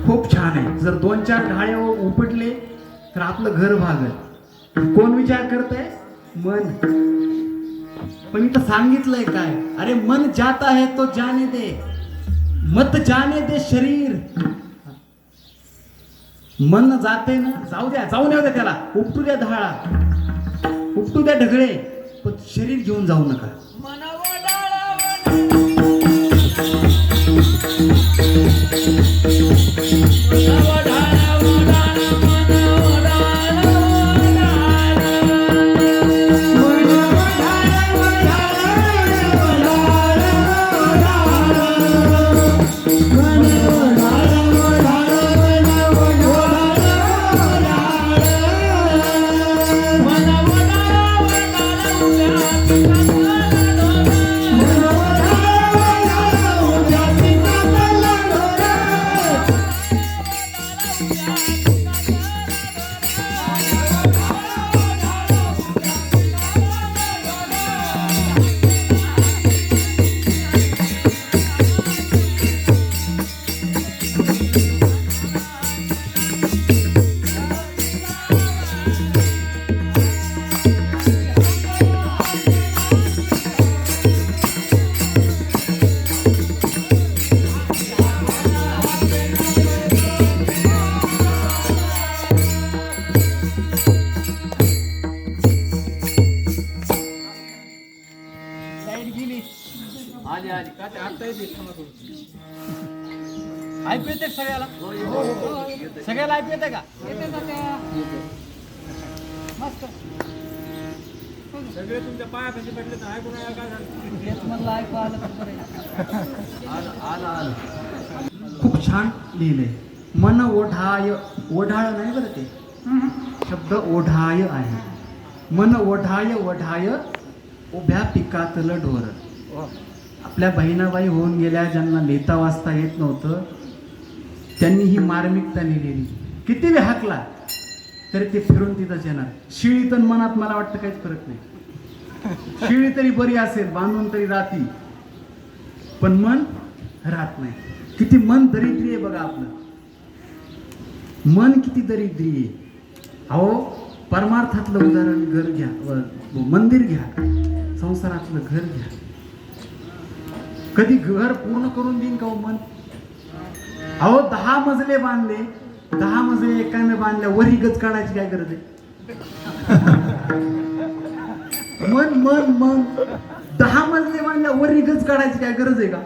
खूप छान आहे. जर 2-4 ढाळे उपटले तर आपलं घर भागल. कोण विचार करतंय? मन. पण इथं सांगितलंय काय, अरे मन जाता है तो जाने दे, मत जाने दे शरीर. मन जाते ना, जाऊ द्या, जाऊ द्या त्याला, उपटू द्या ढाळा, उपटू द्या ढगळे, पण शरीर घेऊन जाऊ नका. लाईट गेली आली आली का ते आता येते ऐकू येते सगळ्याला सगळ्याला ऐकू येते का मस्त सगळे तुमच्या पायाखाली पडले तर ऐकून काय झालं म्हणलं ऐकू आलं तर आलं खूप छान लिहिलंय. मन ओढाय, ओढाळ नाही बरं ते शब्द ओढाय आहे. मन ओढाय ओढाय उभ्या पिकातलं ढोर. आपल्या बहिणाबाई होऊन गेल्या, ज्यांना लिहिता वाचता येत नव्हतं, त्यांनी ही मार्मिकता लिहिलेली. किती वेळ हाकला तरी ते फिरून तिथंच येणार. शिळी तर मनात मला वाटतं काहीच फरक नाही. शिळी तरी बरी असेल, बांधून तरी राहती, पण मन राहत नाही. किती मन दरिद्री आहे बघा आपलं. मन किती दरिद्री आहे. अहो परमार्थातलं उदाहरण घर घ्या, मंदिर घ्या, संसारातलं घर घ्या. कधी घर पूर्ण करून देईन का हो मन? अहो 10 मजले बांधले, 10 मजले एकाने बांधल्या, वरी गज काढायची काय गरज आहे? मन मन मन 10 मजले बांधल्या, वरी गज काढायची काय गरज आहे का?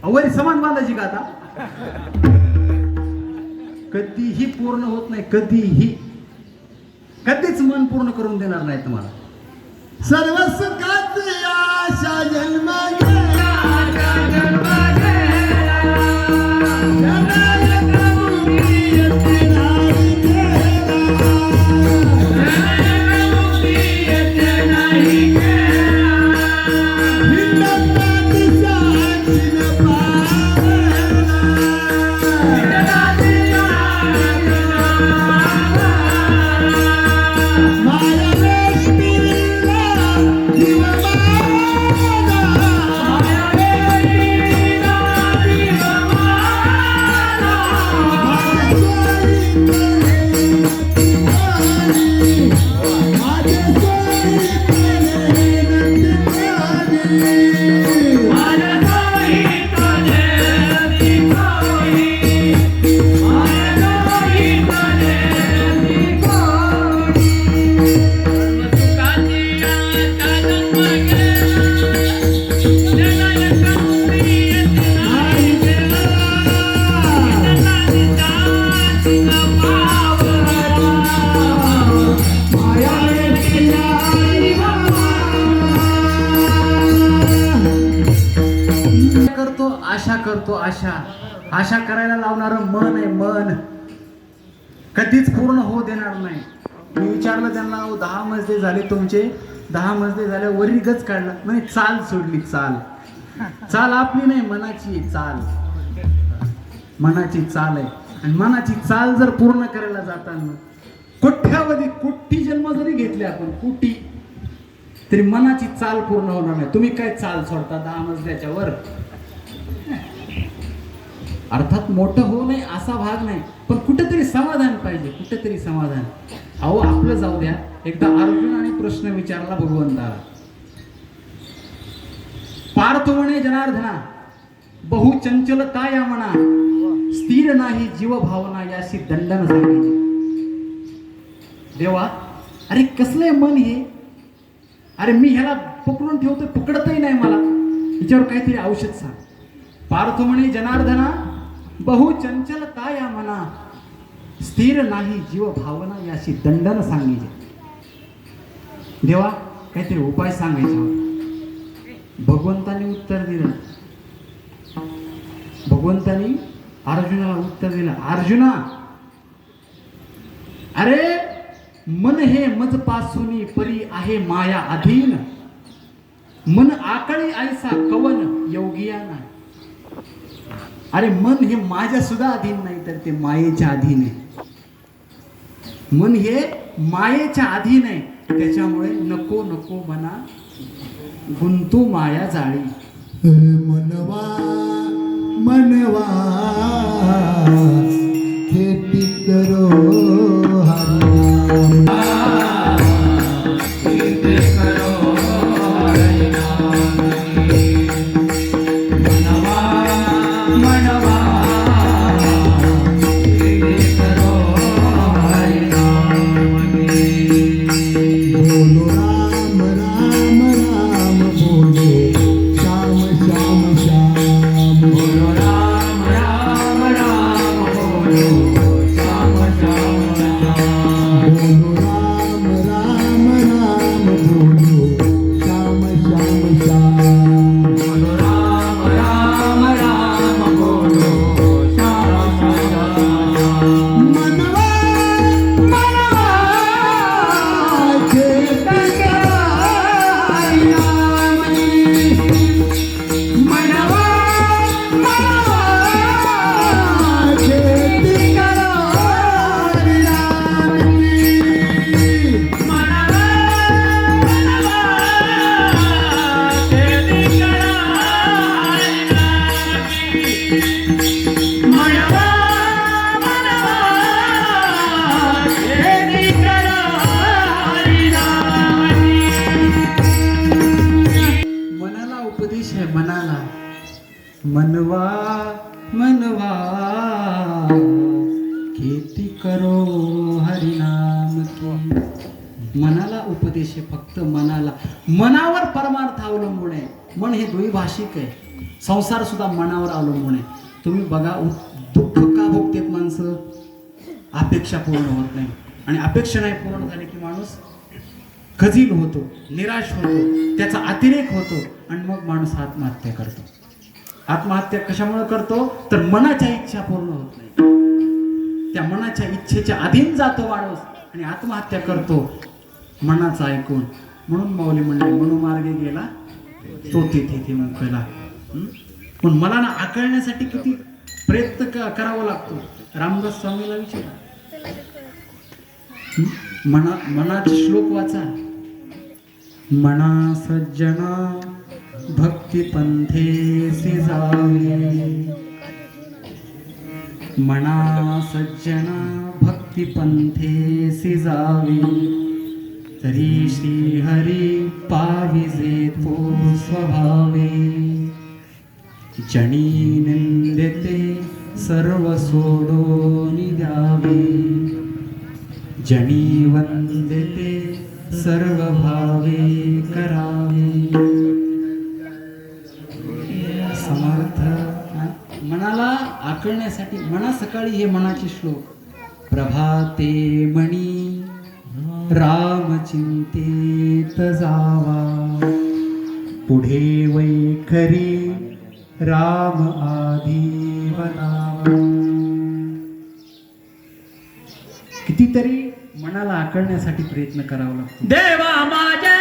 वरी समान बांधायची का आता? कधीही पूर्ण होत नाही, कधीही. कधीच मन पूर्ण करून देणार नाही तुम्हाला. सर्व सुखाची आशा जन्म गेला, जनायक मुक्ती येते नाही करतो आशा. आशा करायला लावणारं मन आहे मन. कधीच पूर्ण होऊ देणार नाही. मी विचारलं त्यांना, 10 मजले झाले तुमचे, 10 मजले झाले, वरी गज काढला, म्हणजे चाल सोडली. चाल चाल आपली नाही, मनाची आहे चाल. मनाची चाल आहे. आणि मनाची चाल जर पूर्ण करायला जाताना कोट्यावधी कोटी जन्म जरी घेतले आपण, कोटी, तरी मनाची चाल पूर्ण होणार नाही. तुम्ही काय चाल सोडता 10 मजल्याच्या वर? अर्थात मोठं होऊ नये असा भाग नाही, पण कुठेतरी समाधान पाहिजे, कुठेतरी समाधान. अहो आपलं जाऊ द्या. एकदा अर्जुनाने प्रश्न विचारला भगवंताला. पार्थ म्हणे जनार्दना, बहु चंचलता या म्हणा, स्थिर नाही जीव भावना, याशी दंडन सांगायची. देवा, अरे कसलंय मन हे? अरे मी ह्याला पकडून ठेवतो, पकडतही नाही मला, हिच्यावर काहीतरी औषध सांग. पार्थ म्हणे जनार्दना, बहु चंचलता या मना, स्थिर नाही जीव भावना, याशी दंडन सांगायचे. देवा काहीतरी उपाय सांगायचा. भगवंतानी उत्तर दिलं. भगवंतानी अर्जुनाला उत्तर दिलं. अर्जुना, अरे मन हे मज पासूनी परी आहे माया अधीन. मन आकळी ऐसा कवन योगिया नाही. अरे मन हे माझ्या सुद्धा अधीन नाही, तर ते मायेच्या अधीन आहे. मन हे मायेच्या अधीन आहे. त्याच्यामुळे नको नको मना गुंतू माया जाळी. मनवा मनवा खेती करो हरिनाम. मनवा मनवा खेती करो हरिनाम की. मनाला उपदेश आहे, फक्त मनाला. मनावर परमार्थ अवलंबून आहे. मन हे द्वैभाषिक आहे. संसार सुद्धा मनावर अवलंबून आहे. तुम्ही बघा, दुःख का भोगतेत माणसं? अपेक्षा पूर्ण होत नाही, आणि अपेक्षा नाही पूर्ण झाली की माणूस खजील होतो, निराश होतो, त्याचा अतिरेक होतो, आणि मग माणूस आत्महत्या करतो. आत्महत्या कशामुळे करतो? तर मनाच्या इच्छा पूर्ण होत नाही. त्या मनाच्या इच्छेच्या अधीन जातो माणूस आणि आत्महत्या करतो मनाचं ऐकून. म्हणून माऊली म्हणले, मनोमार्गे गेला तो तिथे मुकला. पण मनाला आकळण्यासाठी किती प्रयत्न करावा लागतो. रामदास स्वामीला विचारा, मनाचे श्लोक वाचा. मना सज्जना भक्ती पंथेसी जावे, मना सज्जना भक्ती पंथेसी जावे, तरी श्री हरी पाविजे तो स्वभावे. जनी निंदिते सर्व सोडून द्यावे, जनी वंदिते सर्व भावे करावे. समर्थ मनाला आकळण्यासाठी. मना सकाळी हे मनाचे श्लोक. प्रभाते मणी राम चिंतेत जावा, पुढे वैखरी राम आधी बनावा. कितीतरी मनाला आकळण्यासाठी प्रयत्न करावा लागतो. देवा माझ्या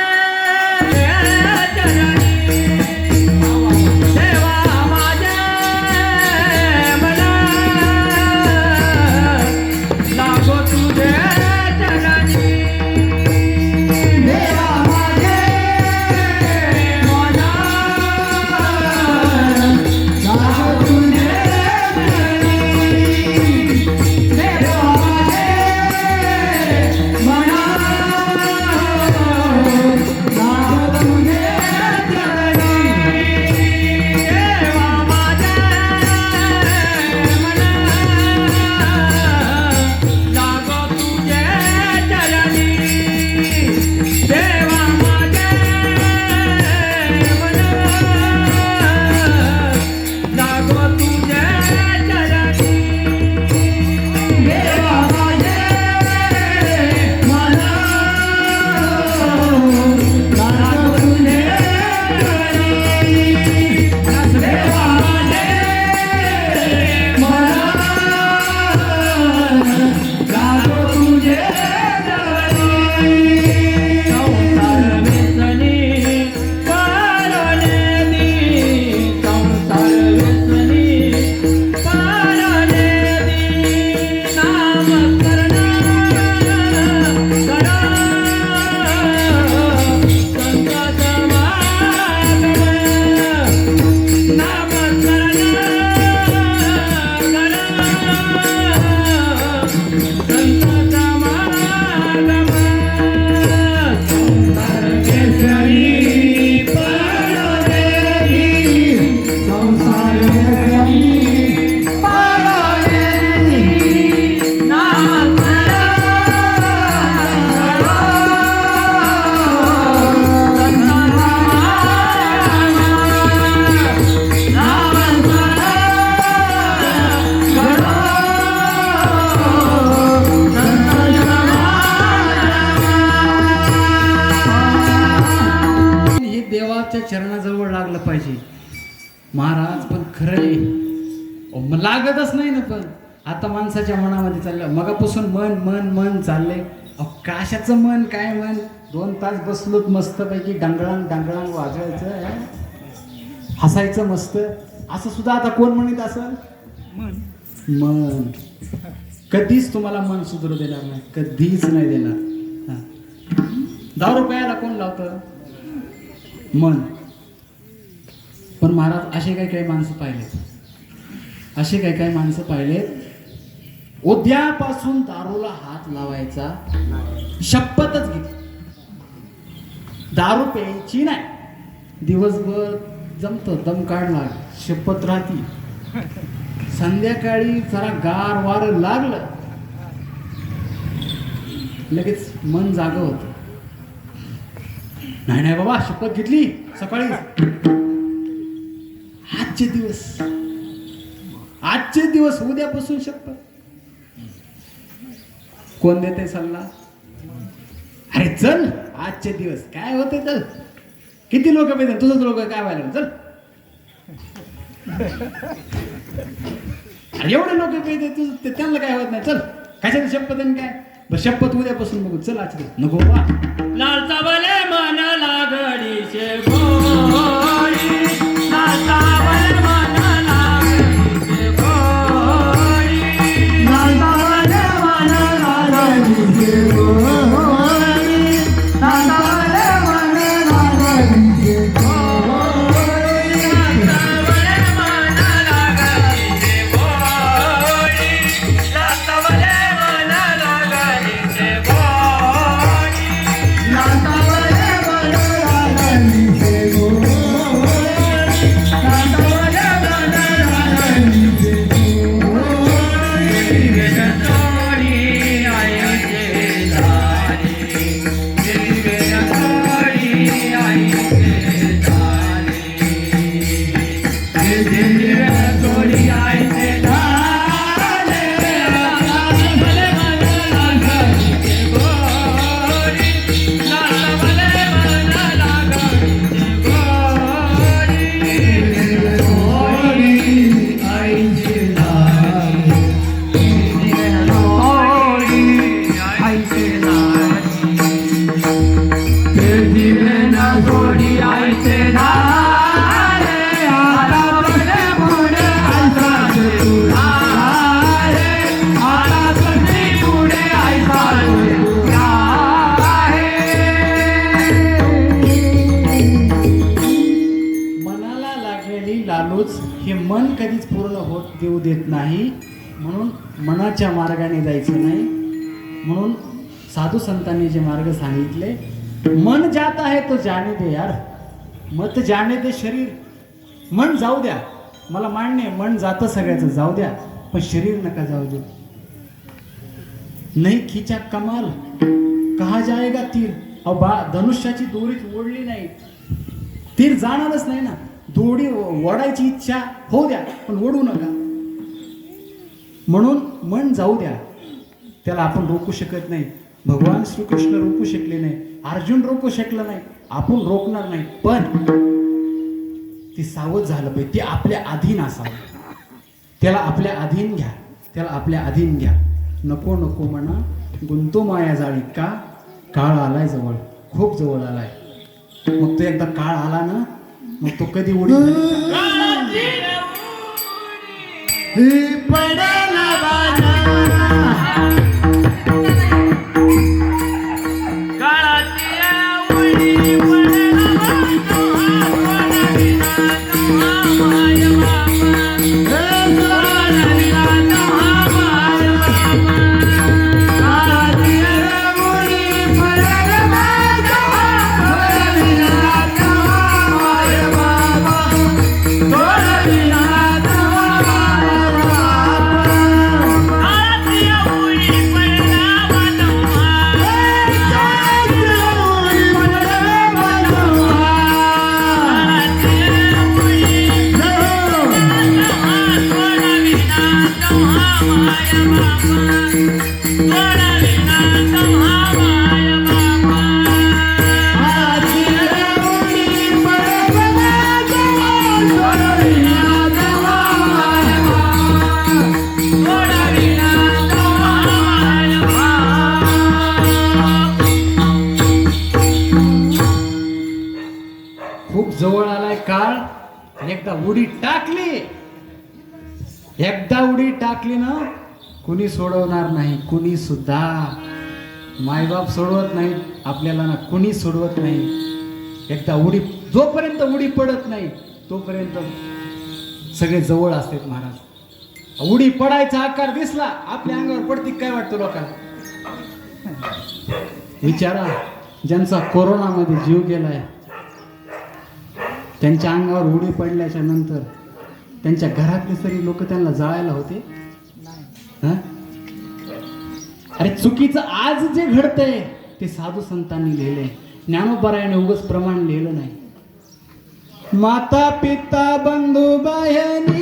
चरणी, देवा माझ्या मला लागो तुझे चरणी. देवा माझे मला लागो तुझे चरणी. देवा माझे मला लागो तुझे चरणाजवळ लागलं पाहिजे. महाराज पण खरंय लागतच नाही ना. पण आता माणसाच्या मनामध्ये चाललं, मगापासून मन मन मन चाललंय. कशाचं मन काय मन? 2 तास बसलोत मस्तपैकी, डांगळांग डांगळांग वाजवायचं, हसायचं मस्त. असं सुद्धा आता कोण म्हणत असेल? मन. कधीच तुम्हाला मन सुधरू देणार नाही, कधीच नाही देणार. 10 रुपयाला कोण लावतं? मन. पण महाराज असे काही माणसं पाहिलेत, असे काही माणसं पाहिलेत, उद्यापासून दारूला हात लावायचा शपथच घेतली. दारू प्यायची नाही, दिवसभर जमतं दम काढला शपथ राहती. संध्याकाळी जरा गार वारं लागलं लगेच मन जागं होतं. नाही नाही बाबा शपथ घेतली सकाळी. आजचे दिवस उद्यापासून शपथ. कोण देते सल्ला? अरे चल आजचे दिवस काय होते चल. किती लोक पाहिजे तुझंच लोक काय व्हायला चल. अरे एवढे लोक पाहिजे तुझं त्यांना काय होत नाही चल. कशाची शपथ आणि काय बरं शपथ उद्यापासून बघू चल आजचे दिवस. नको बा लालचा बले मन लागडीचे गोडी लालचा बले मन लागडीचे गोडी नाताळे मन लागडीचे गोडी नाताळे मन लागडीचे गोडी लालचा बले मन लागडीचे गोडी लालचा बले मन लागडीचे गोडी नाताळे मन लागडीचे गोडी नाताळे मन लागडीचे गोडी जोडी आईचे झाली हिरवे जोडी आईचे झाली हिरवे जोडी आईचे झाले भले मन लागडीचे गोडी लाल भले मन लागडीचे गोडी आईचे झाली जोडी आईचे धारे आता बडे मोडे आयसा तुझारे आता कधी पुढे आयसा मनाला लागलेली लालूच हे मन कधीच पूर्ण होत देऊ देत नाही. म्हणून मनाच्या मार्गाने जायचं नाही. म्हणून साधू संतांनी जे मार्ग सांगितले मन जाता है तो जाने दे यार मत जाने दे शरीर. मन जाऊ द्या मला मान्य आहे, मन जातं सगळ्याचं जाऊ द्या पण शरीर नका जाऊ दे. नाही खिचा कमाल कहा जाएगा तीर. अहो बा धनुष्याची दोरीच ओढली नाही तीर जाणारच नाही ना. दोरी ओढायची इच्छा होऊ द्या पण ओढू नका. म्हणून मन जाऊ द्या त्याला आपण रोखू शकत नाही. भगवान श्रीकृष्ण रोखू शकले नाही. अर्जुन रोखू शकला नाही. आपण रोखणार नाही पण ती सावध झालं पाहिजे. ते आपल्या अधीन असावं. त्याला आपल्या अधीन घ्या. त्याला आपल्या अधीन घ्या. नको नको म्हणा गुंतो माया जाळी का काळ आलाय जवळ खूप जवळ आलाय. मग तो एकदा काळ आला ना मग तो कधी उडी ही पडायला बाजा खूप जवळ आलाय काळ. एकदा उडी टाकली ना कुणी सोडवणार नाही. कुणी सुद्धा मायबाप सोडवत नाही आपल्याला ना कुणी सोडवत नाही. एकदा उडी जोपर्यंत उडी पडत नाही तोपर्यंत सगळे जवळ असतात महाराज. उडी पडायचा आकार दिसला आपल्या अंगावर पडती काय वाटतं लोकांना विचारा. ज्यांचा कोरोनामध्ये जीव गेलाय त्यांच्या अंगावर उडी पडल्याच्या नंतर त्यांच्या घरातले सरी लोक त्यांना जाळायला होते. हं? अरे चुकीचं आज जे घडतंय ते साधू संतांनी लिहिलंय. ज्ञानोबरायाने उगाच प्रमाण लिहिलं नाही. माता पिता बंधू बहिणी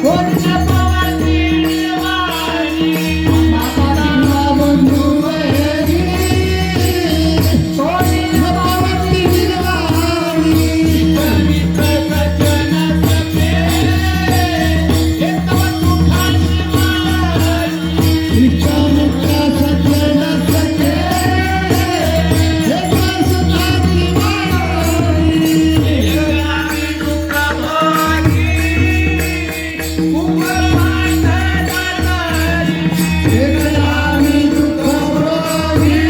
कोणत्या पावाची निवाणी. माता पिता बंधू बहिणी कोणत्या पावाची निवाणी. कवित सजन सखे हे तव सुखाची वाणी. विश्वामित्र सजन सखे हे तव सुखाची वाणी. एकरामी दुःख भागी कुंवर पांढरा दातारी. एकरामी दुःख भागी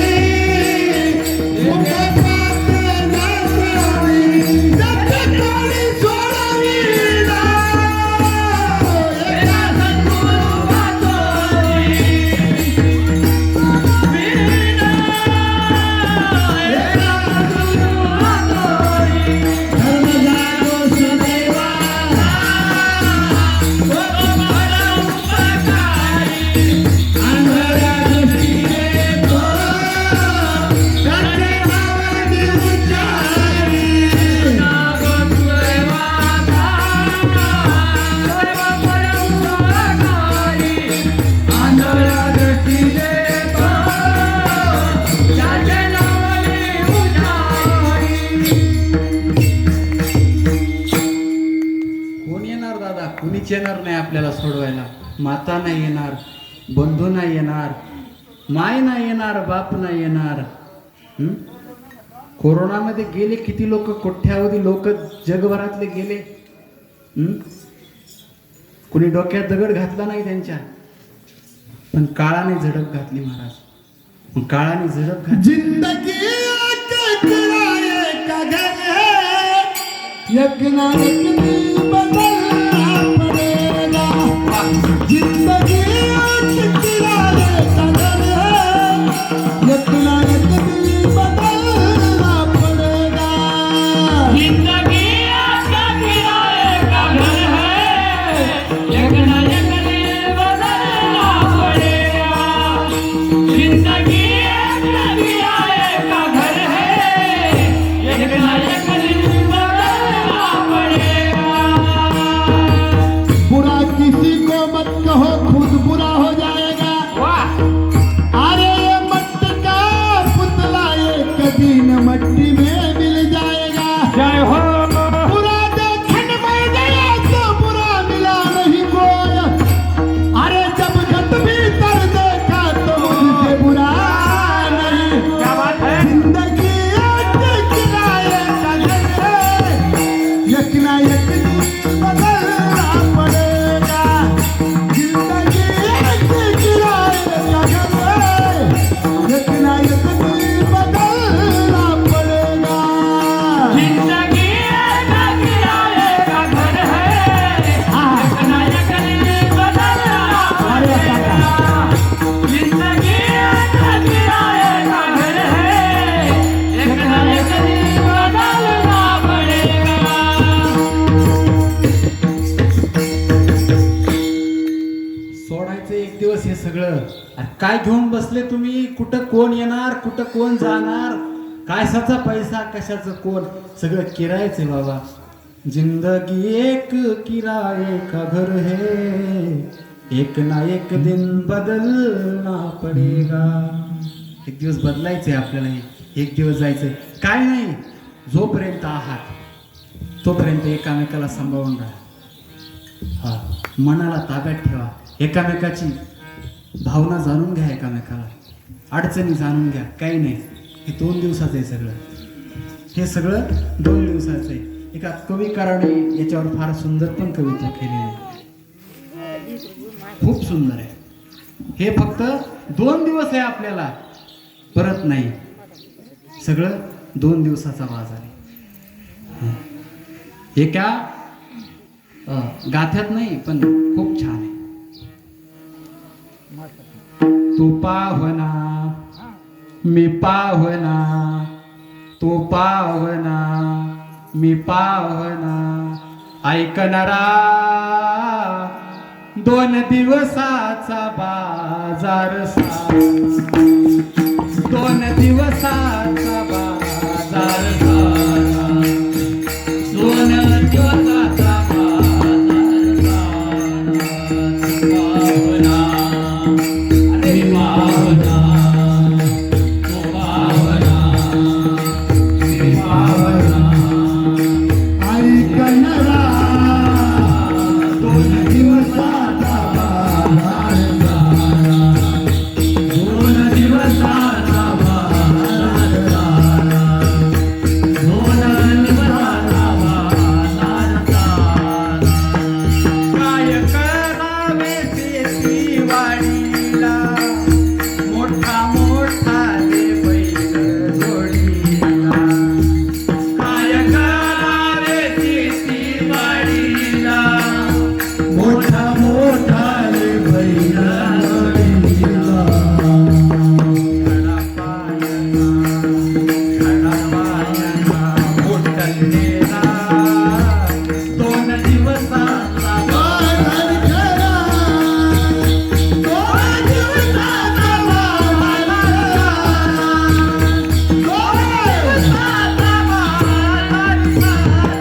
कुंवर पांढरा दातारी. जगताली सोडविला एका सद्गुरू वाचोरी. वीणा एका सद्गुरू वाचोरी. धर्म जागो सदैवा भला उपकारी. आंधळ्या दृष्टीने तो त्याचे नावाने उच्चारी. नागो तुझे वाचा सर्व भला उपकारी. आंधळ्या दृष्टीने तो त्याचे नावाने उच्चारी. कोण येणार दादा? कुणीच येणार नाही आपल्याला सोडवायला. माता नाही येणार, बंधू नाही येणार, माय नाही येणार, बाप नाही येणार. हं? कोरोनामध्ये गेले किती लोक, कोट्यावधी लोक जगभरातले गेले. हं? कुणी डोक्यात दगड घातला नाही त्यांच्या, पण काळाने झडप घातली महाराज. मग काळाने झडप घातली. जिंदगी के किराए का घर है, एक ना एक दिन बदलना पड़ेगा. जिंदगी के किराए का घर है, एक ना एक दिन बदलना पड़ेगा. जिंदगी का किराए का घर है, एक न एक दिन बदलना पड़ेगा. जिंदगी का किराए का घर है, एक न एक दिन बदलना पड़ेगा. बुरा किसी को मत कहो, खुद बुरा हो जाएगा. वाह, अरे ये मटका पुतला एक दिन मट्टी में मिल जाएगा. जय हो. बुरा देखने में गया तो बुरा मिला नहीं कोई. अरे जब घट भीतर देखा तो मुझसे बुरा नहीं. क्या बात है. जिंदगी एक किराए का घर है, एक ना एक दिन बदलना पड़ेगा. जिंदगी एक किराए का घर है, एक ना एक दिन बदलना पड़ेगा. जिंदगी का किराए का घर है, एक न एक दिन बदलना पड़ेगा. जिंदगी का किराए का घर है, एक न एक दिन बदलना पड़ेगा. सोडायचं एक दिवस हे सगळं. अरे काय घेऊन बसले तुम्ही? कुठं कोण येणार, कुठं कोण जाणार, कशाचा पैसा, कशाचं कोण, सगळं किरायचं आहे बाबा. जिंदगी एक किराए का घर है, एक ना एक दिन बदलना पडेगा. एक दिवस बदलायचंय आपल्याला, एक दिवस जायचंय. काय नाही, जोपर्यंत आहात तोपर्यंत एकामेकाला सांभाळून राहा. हा, मनाला ताब्यात ठेवा. एकामेकाची भावना जाणून घ्या, एकामेकाला अडचणी जाणून घ्या. काही नाही, हे 2 दिवसाचं आहे सगळं. हे सगळं 2 दिवसाचं आहे. एका कविकाराने याच्यावर फार सुंदर पण कविता केलेली आहे, खूप सुंदर आहे. हे फक्त 2 दिवस आहे आपल्याला, परत नाही. सगळं 2 दिवसाचा बाजार आहे. हे क्या गाथ्यात नाही, पण खूप छान आहे. तू पाहुणा मी पाहुणा, तू पाहुणा मी पावना ऐकणारा 2 दिवसाचा बाजार सारा 2 दिवसाचा बाजार सारा 2 दिवसाचा बाजार सारा अरे पावना ओ पावना मी पावना ऐकणारा 2 दिवसाचा बाजार सारा 2 दिवसाचा बाजार सारा 2 दिवसाचा बाजार सारा काय करावे शेतीवाडीला मोठा मोठा ले बैल जोडीला काय करावे शेतीवाडीला मोठा मोठा रे बैल जोडीला खडापायांना मोठलेला 2 दिवसाचा बाजार करा 2 दिवसाचा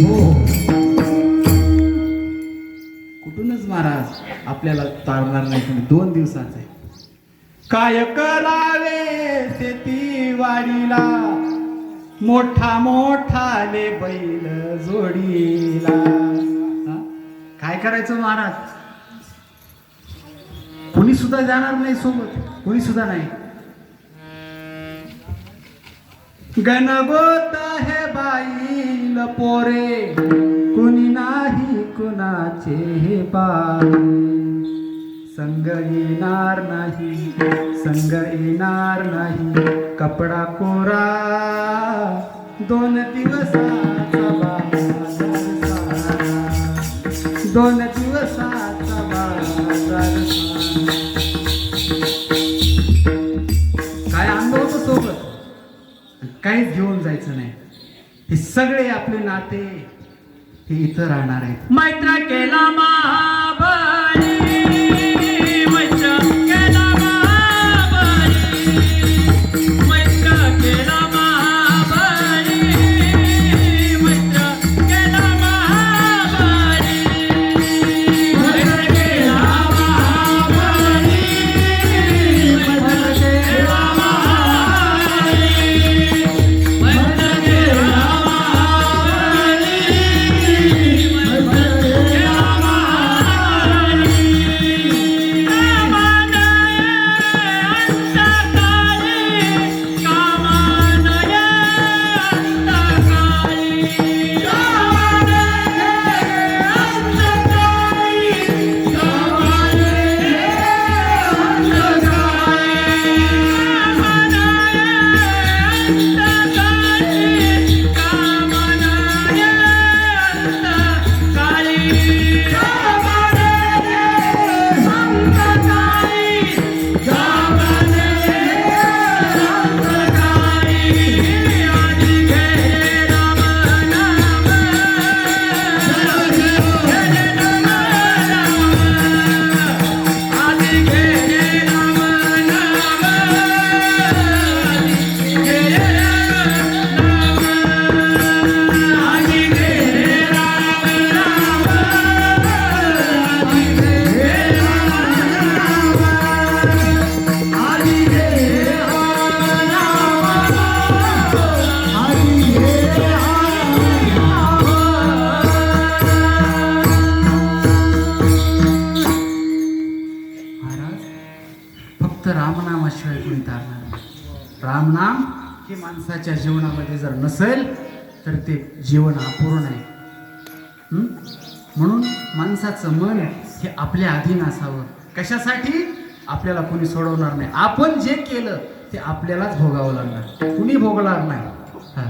हो कुठूनच महाराज आपल्याला तारणार नाही पण 2 दिवसाचं आहे काय करावे शेतीवाडीला मोठा मोठा ले बैल जोडीला हा? काय करायचं महाराज कुणी सुद्धा जाणार नाही सोबत कुणी सुद्धा नाही गणगोत हे बाईल पोरे कुणी नाही कुणाचे हे बाई संग येणार नाही संग येणार नाही कपडा कोरा 2 दिवसाचा बाजार सारा 2 दिवसाचा बाजार सारा काय आणलं होतं सोबत काहीच घेऊन जायचं नाही हे सगळे आपले नाते हे इथं राहणार आहेत मैत्र केला महाबली मैत्र केला महाबली मैत्र केला महाबली मैत्र केला महाबली मैत्र केला महाबली मैत्र केला महाबली मैत्र केला रामनामाशिवाय कोणी तारणार नाही. रामनाम हे माणसाच्या जीवनामध्ये जर नसेल तर ते जीवन अपूर्ण आहे. म्हणून माणसाचं मन हे आपल्या अधीन असावं. कशासाठी? आपल्याला कोणी सोडवणार नाही. आपण जे केलं ते आपल्यालाच भोगावं लागणार, कुणी भोगणार नाही. हा,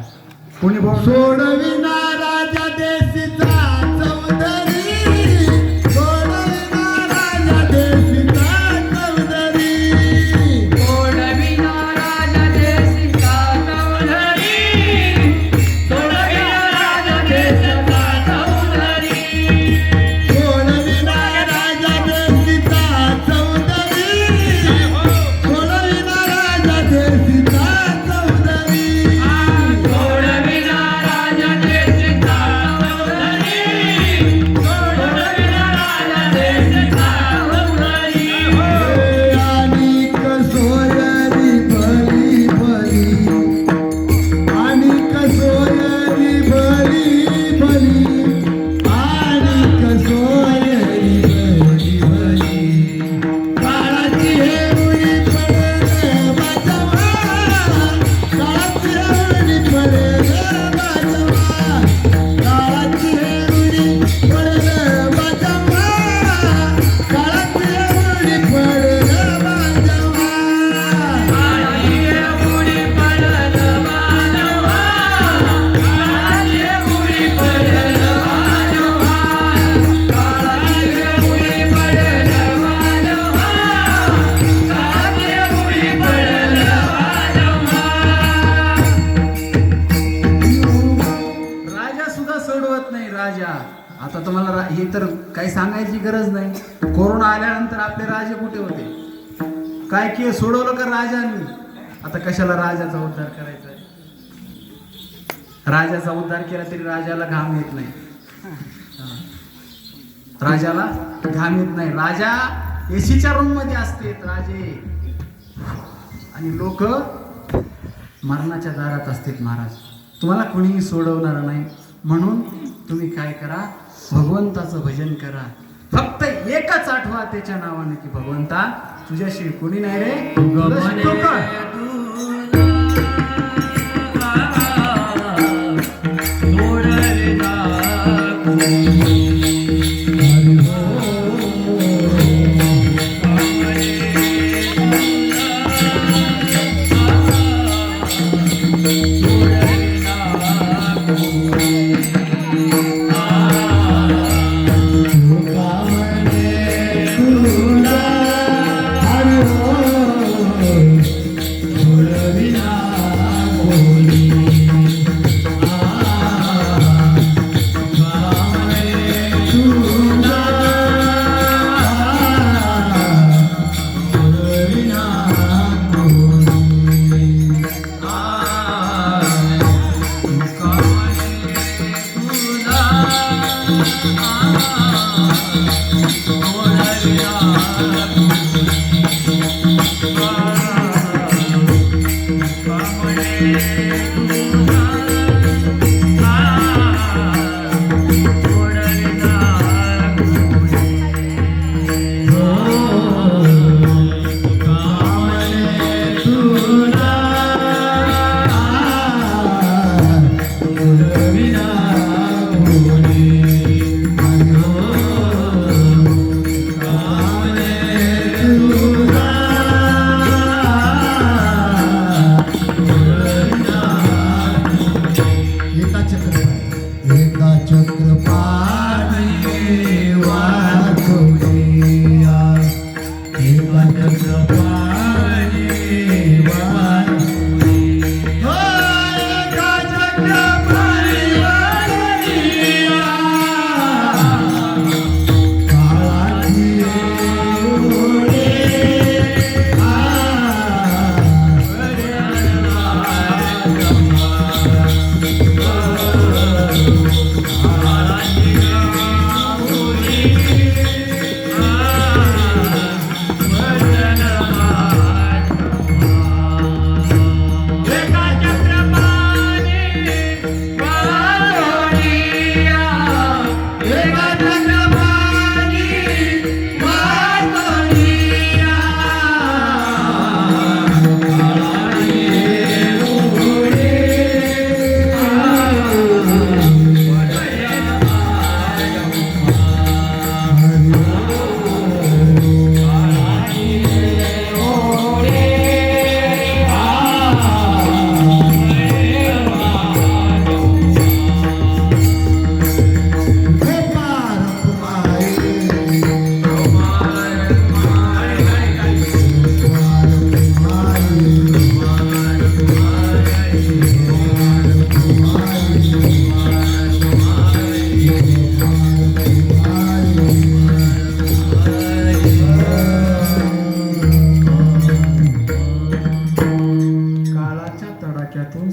कुणी सोडविना राजा देशीचा चौधरी, सोडविना राजा देशीचा चौधरी, सोडविना राजा देशीचा चौधरी. नंतर काही सांगायची गरज नाही. कोरोना आल्यानंतर आपले राजे कुठे होते? काय केलं सोडवलं का राजांनी? आता कशाला राजाचा उद्धार करायचा? राजाचा उद्धार केला तरी राजाला घाम येत नाही. राजाला घाम येत नाही. राजा एसीच्या रूम मध्ये असते राजे, आणि लोक मरणाच्या दारात असतात. महाराज, तुम्हाला कोणीही सोडवणार नाही. म्हणून तुम्ही काय करा, भगवंताचं भजन करा. फक्त एकच आठवा त्याच्या नावाने की भगवंता तुझ्याशी कोणी नाही रे.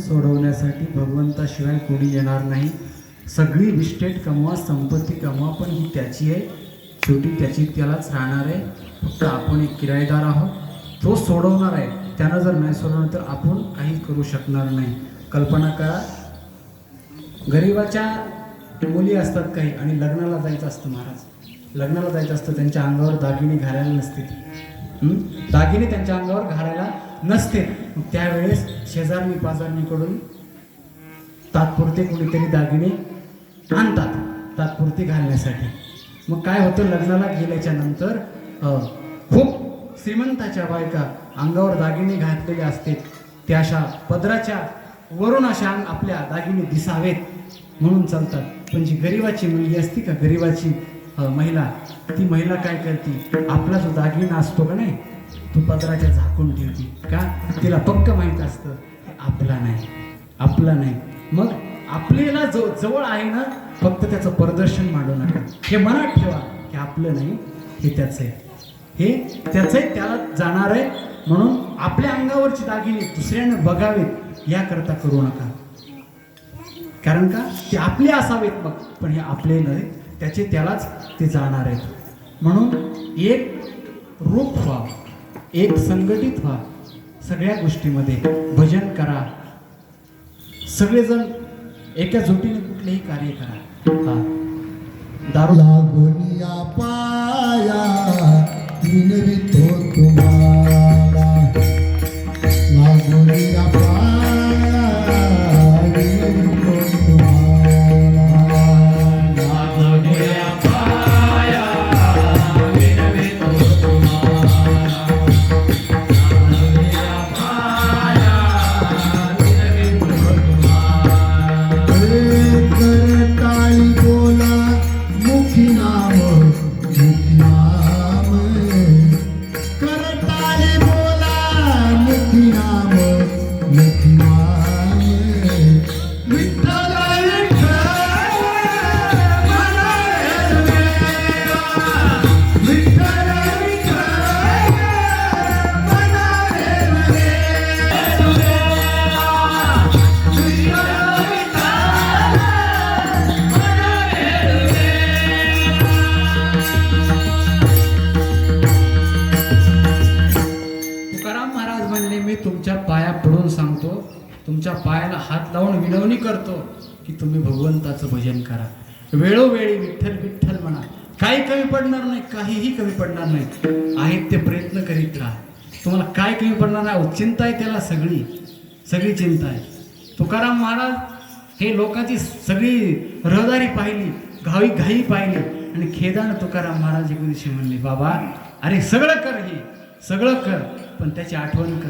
सोडवण्यासाठी भगवंताशिवाय कोणी येणार नाही. सगळी इस्टेट कमवा, संपत्ती कमवा, पण ही त्याची आहे. शेवटी त्याची त्यालाच राहणार आहे. फक्त आपण एक किरायेदार आहोत. तो सोडवणार आहे. त्यानं जर नाही सोडवलं तर आपण काही करू शकणार नाही. कल्पना करा, गरिबाच्या मुली असतात काही आणि लग्नाला जायचं असतं. महाराज लग्नाला जायचं असतं, त्यांच्या अंगावर दागिने घालायला नसते. दागिने त्यांच्या अंगावर घालायला नसते. त्यावेळेस शेजारणी पाजारणीकडून तात्पुरते कोणीतरी दागिने आणतात तात्पुरते घालण्यासाठी. मग काय होतं, लग्नाला गेल्याच्या नंतर खूप श्रीमंताच्या बायका अंगावर दागिने घातलेले असते. त्या अशा पदराच्या वरून अशा आपल्या दागिने दिसावेत म्हणून चालतात. पण जी गरिबाची मुलगी असती का, गरिबाची महिला, ती महिला काय करते, आपला जो दागिना असतो का नाही तो पदराच्या झाकून ठेवते. का, तिला पक्क माहीत असतं आपला नाही, आपला नाही. मग आपल्याला जो जवळ आहे ना, फक्त त्याचं प्रदर्शन मांडू नका. हे मनात ठेवा, हे आपलं नाही, हे त्याचं आहे, हे त्याचं आहे, त्याला जाणार आहे. म्हणून आपल्या अंगावरची दागिने दुसऱ्याने बघावेत याकरता करू नका. कारण का ते आपले असावेत मग, पण हे आपले नाही, त्याचे त्यालाच ते जाणार आहेत. म्हणून एक रूप व्हा, एक संघटित व्हा, सगळ्या गोष्टीमध्ये भजन करा, सगळेजण एका जोटीने कुठलेही कार्य करा. दारू लागोनिया पाया विनवितो तुम्हाला, लागोनिया पाया विनवितो तुम्हाला, लागोनिया पाया विनवितो तुम्हाला, लागोनिया पाया विनवितो तुम्हाला. करताळी बोला मुखी नाम, मुखी नाम, करताळी बोला मुखी नाम, मुखी नाम. विठ्ठल विठ्ठल मला देवा, विठ्ठल विठ्ठल मला देवा, तुकाराम महाराज म्हणले, मी तुमच्या पाया पडून सांगतो, तुमच्या पायाला हात लावून विनवणी करतो की तुम्ही भगवंताचं भजन करा. वेळोवेळी विठ्ठल विठ्ठल म्हणा. काही कमी पडणार नाही, काहीही कमी पडणार नाही. आहेत ते प्रयत्न करीत राहा. तुम्हाला काय कमी पडणार नाही. चिंता आहे त्याला, सगळी सगळी चिंता आहे. तुकाराम महाराज हे लोकांची सगळी रहदारी पाहिली, घाई पाहिली, आणि खेदानं तुकाराम महाराज एक दिवशी म्हणले, बाबा अरे सगळं कर, हे सगळं कर, पण त्याची आठवण कर.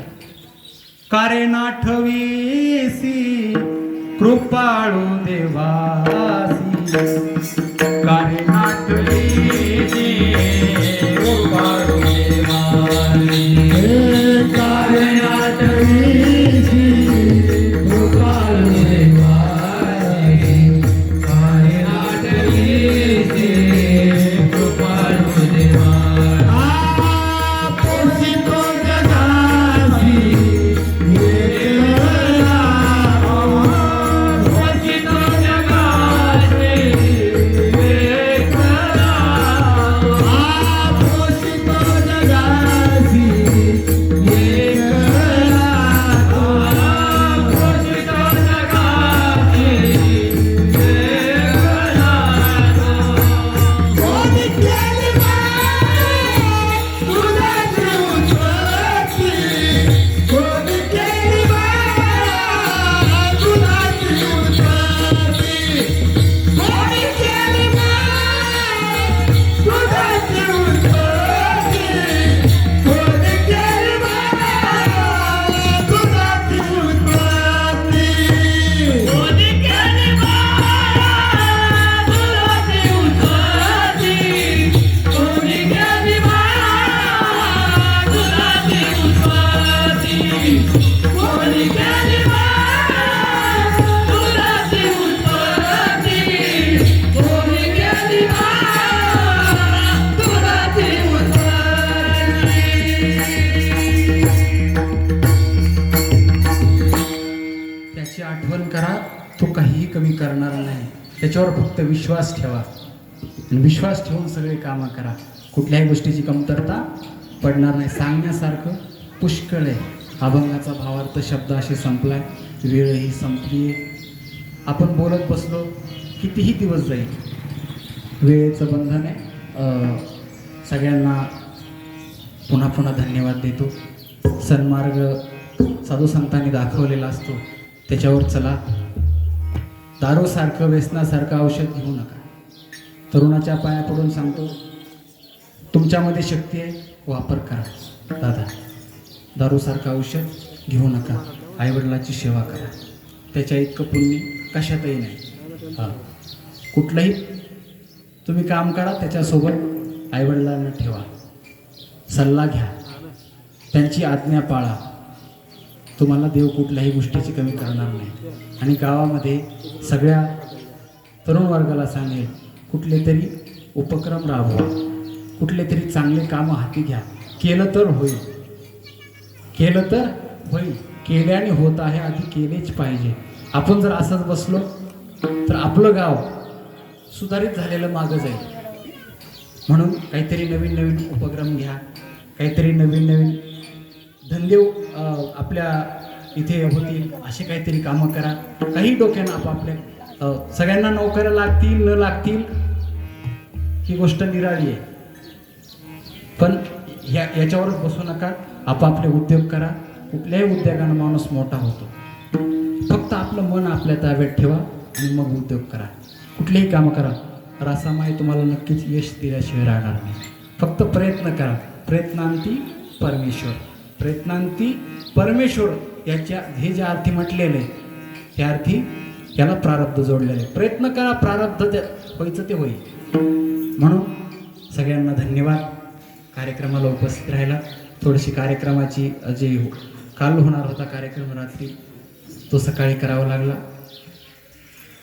कारे नाठवीसी कृपाळू देवासी, कारे नाठवीसी कृपाळू देवासी, कारे नाटवीसी कृपाळू देवासी, कारे नाटवीसी कृपाळू देवासी. पोषी तो जगासी एकला, पोषी तो जगासी एकला, पोषी तो जगासी एकला, पोषी तो जगासी एकला. कोणी केली तुझ्याची उत्पत्ती, कोणी केली तुझ्याची उत्पत्ती, कोणी केली तुझ्याची उत्पत्ती, कोणी केली तुझ्याची उत्पत्ती, कोणी केली तुझ्याची उत्पत्ती, कोणी केली तुझ्याची उत्पत्ती, कोणी केली तुझ्याची उत्पत्ती, कोणी केली तुझ्याची उत्पत्ती. त्याची आठवण करा. तो काहीही कमी करणार नाही. त्याच्यावर फक्त विश्वास ठेवा, आणि विश्वास ठेवून सगळे कामं करा. कुठल्याही गोष्टीची कमतरता पडणार नाही. सांगण्यासारखं पुष्कळ आहे. अभंगाचा भावार्थ शब्द असे संपलाय, वेळही संपली आहे. आपण बोलत बसलो कितीही दिवस जाईल. वेळेचं बंधन आहे. सगळ्यांना पुन्हा पुन्हा धन्यवाद देतो. सन्मार्ग साधू संतांनी दाखवलेला असतो, त्याच्यावर चला. दारूसारखं व्यसनासारखं औषध घेऊ नका. तरुणाच्या पाया पडून सांगतो, तुमच्यामध्ये शक्ती आहे, वापर करा. दादा, दारूसारखं औषध घेऊ नका. आईवडिलाची सेवा करा. त्याच्या इतकं पुण्य कशातही नाही. हां, कुठलंही तुम्ही काम करा, त्याच्यासोबत आईवडिलांना ठेवा, सल्ला घ्या, त्यांची आज्ञा पाळा. तुम्हाला देव कुठल्याही गोष्टीची कमी करणार नाही. आणि गावामध्ये सगळ्या तरुण वर्गाला सांगेल, कुठले तरी उपक्रम राबवा, कुठले तरी चांगले कामं हाती घ्या. केलं तर होईल, केलं तर होईल. केल्याने होत आहे, आधी केलेच पाहिजे. आपण जर असंच बसलो तर आपलं गाव सुधारित झालेलं मागं जाईल. म्हणून काहीतरी नवीन नवीन उपक्रम घ्या, काहीतरी नवीन नवीन धंदे आपल्या इथे होतील असे काहीतरी कामं करा. काही डोक्यानं आपापल्या सगळ्यांना नोकऱ्या लागतील न लागतील ही गोष्ट निराळी आहे, पण याच्यावरच बसू नका. आपापले उद्योग करा. कुठल्याही उद्योगानं माणूस मोठा होतो. फक्त आपलं मन आपल्या ताब्यात ठेवा आणि मग उद्योग करा. कुठलेही कामं करा. रसामाई तुम्हाला नक्कीच यश दिल्याशिवाय राहणार नाही. फक्त प्रयत्न करा. प्रयत्नांती परमेश्वर, प्रयत्नांती परमेश्वर. याच्या हे जे अर्थी म्हटलेलं आहे त्या अर्थी याला प्रारब्ध जोडलेलं आहे. प्रयत्न करा, प्रारब्ध व्हायचं ते होईल. म्हणून सगळ्यांना धन्यवाद. कार्यक्रमाला उपस्थित राहिला. थोडीशी कार्यक्रमाची जे काल होणार होता कार्यक्रम रात्री, तो सकाळी करावा लागला.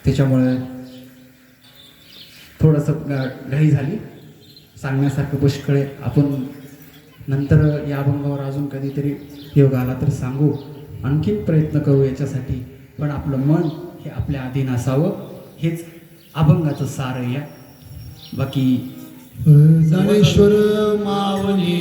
त्याच्यामुळे थोडंसं घाई झाली. सांगण्यासारखं पुष्कळ आहे. आपण नंतर या अभंगावर अजून कधीतरी योग आला तर सांगू, आणखीन प्रयत्न करू याच्यासाठी. पण आपलं मन हे आपल्या अधीन असावं, हेच अभंगाचं सार आहे. बाकी ज्ञानेश्वर माऊली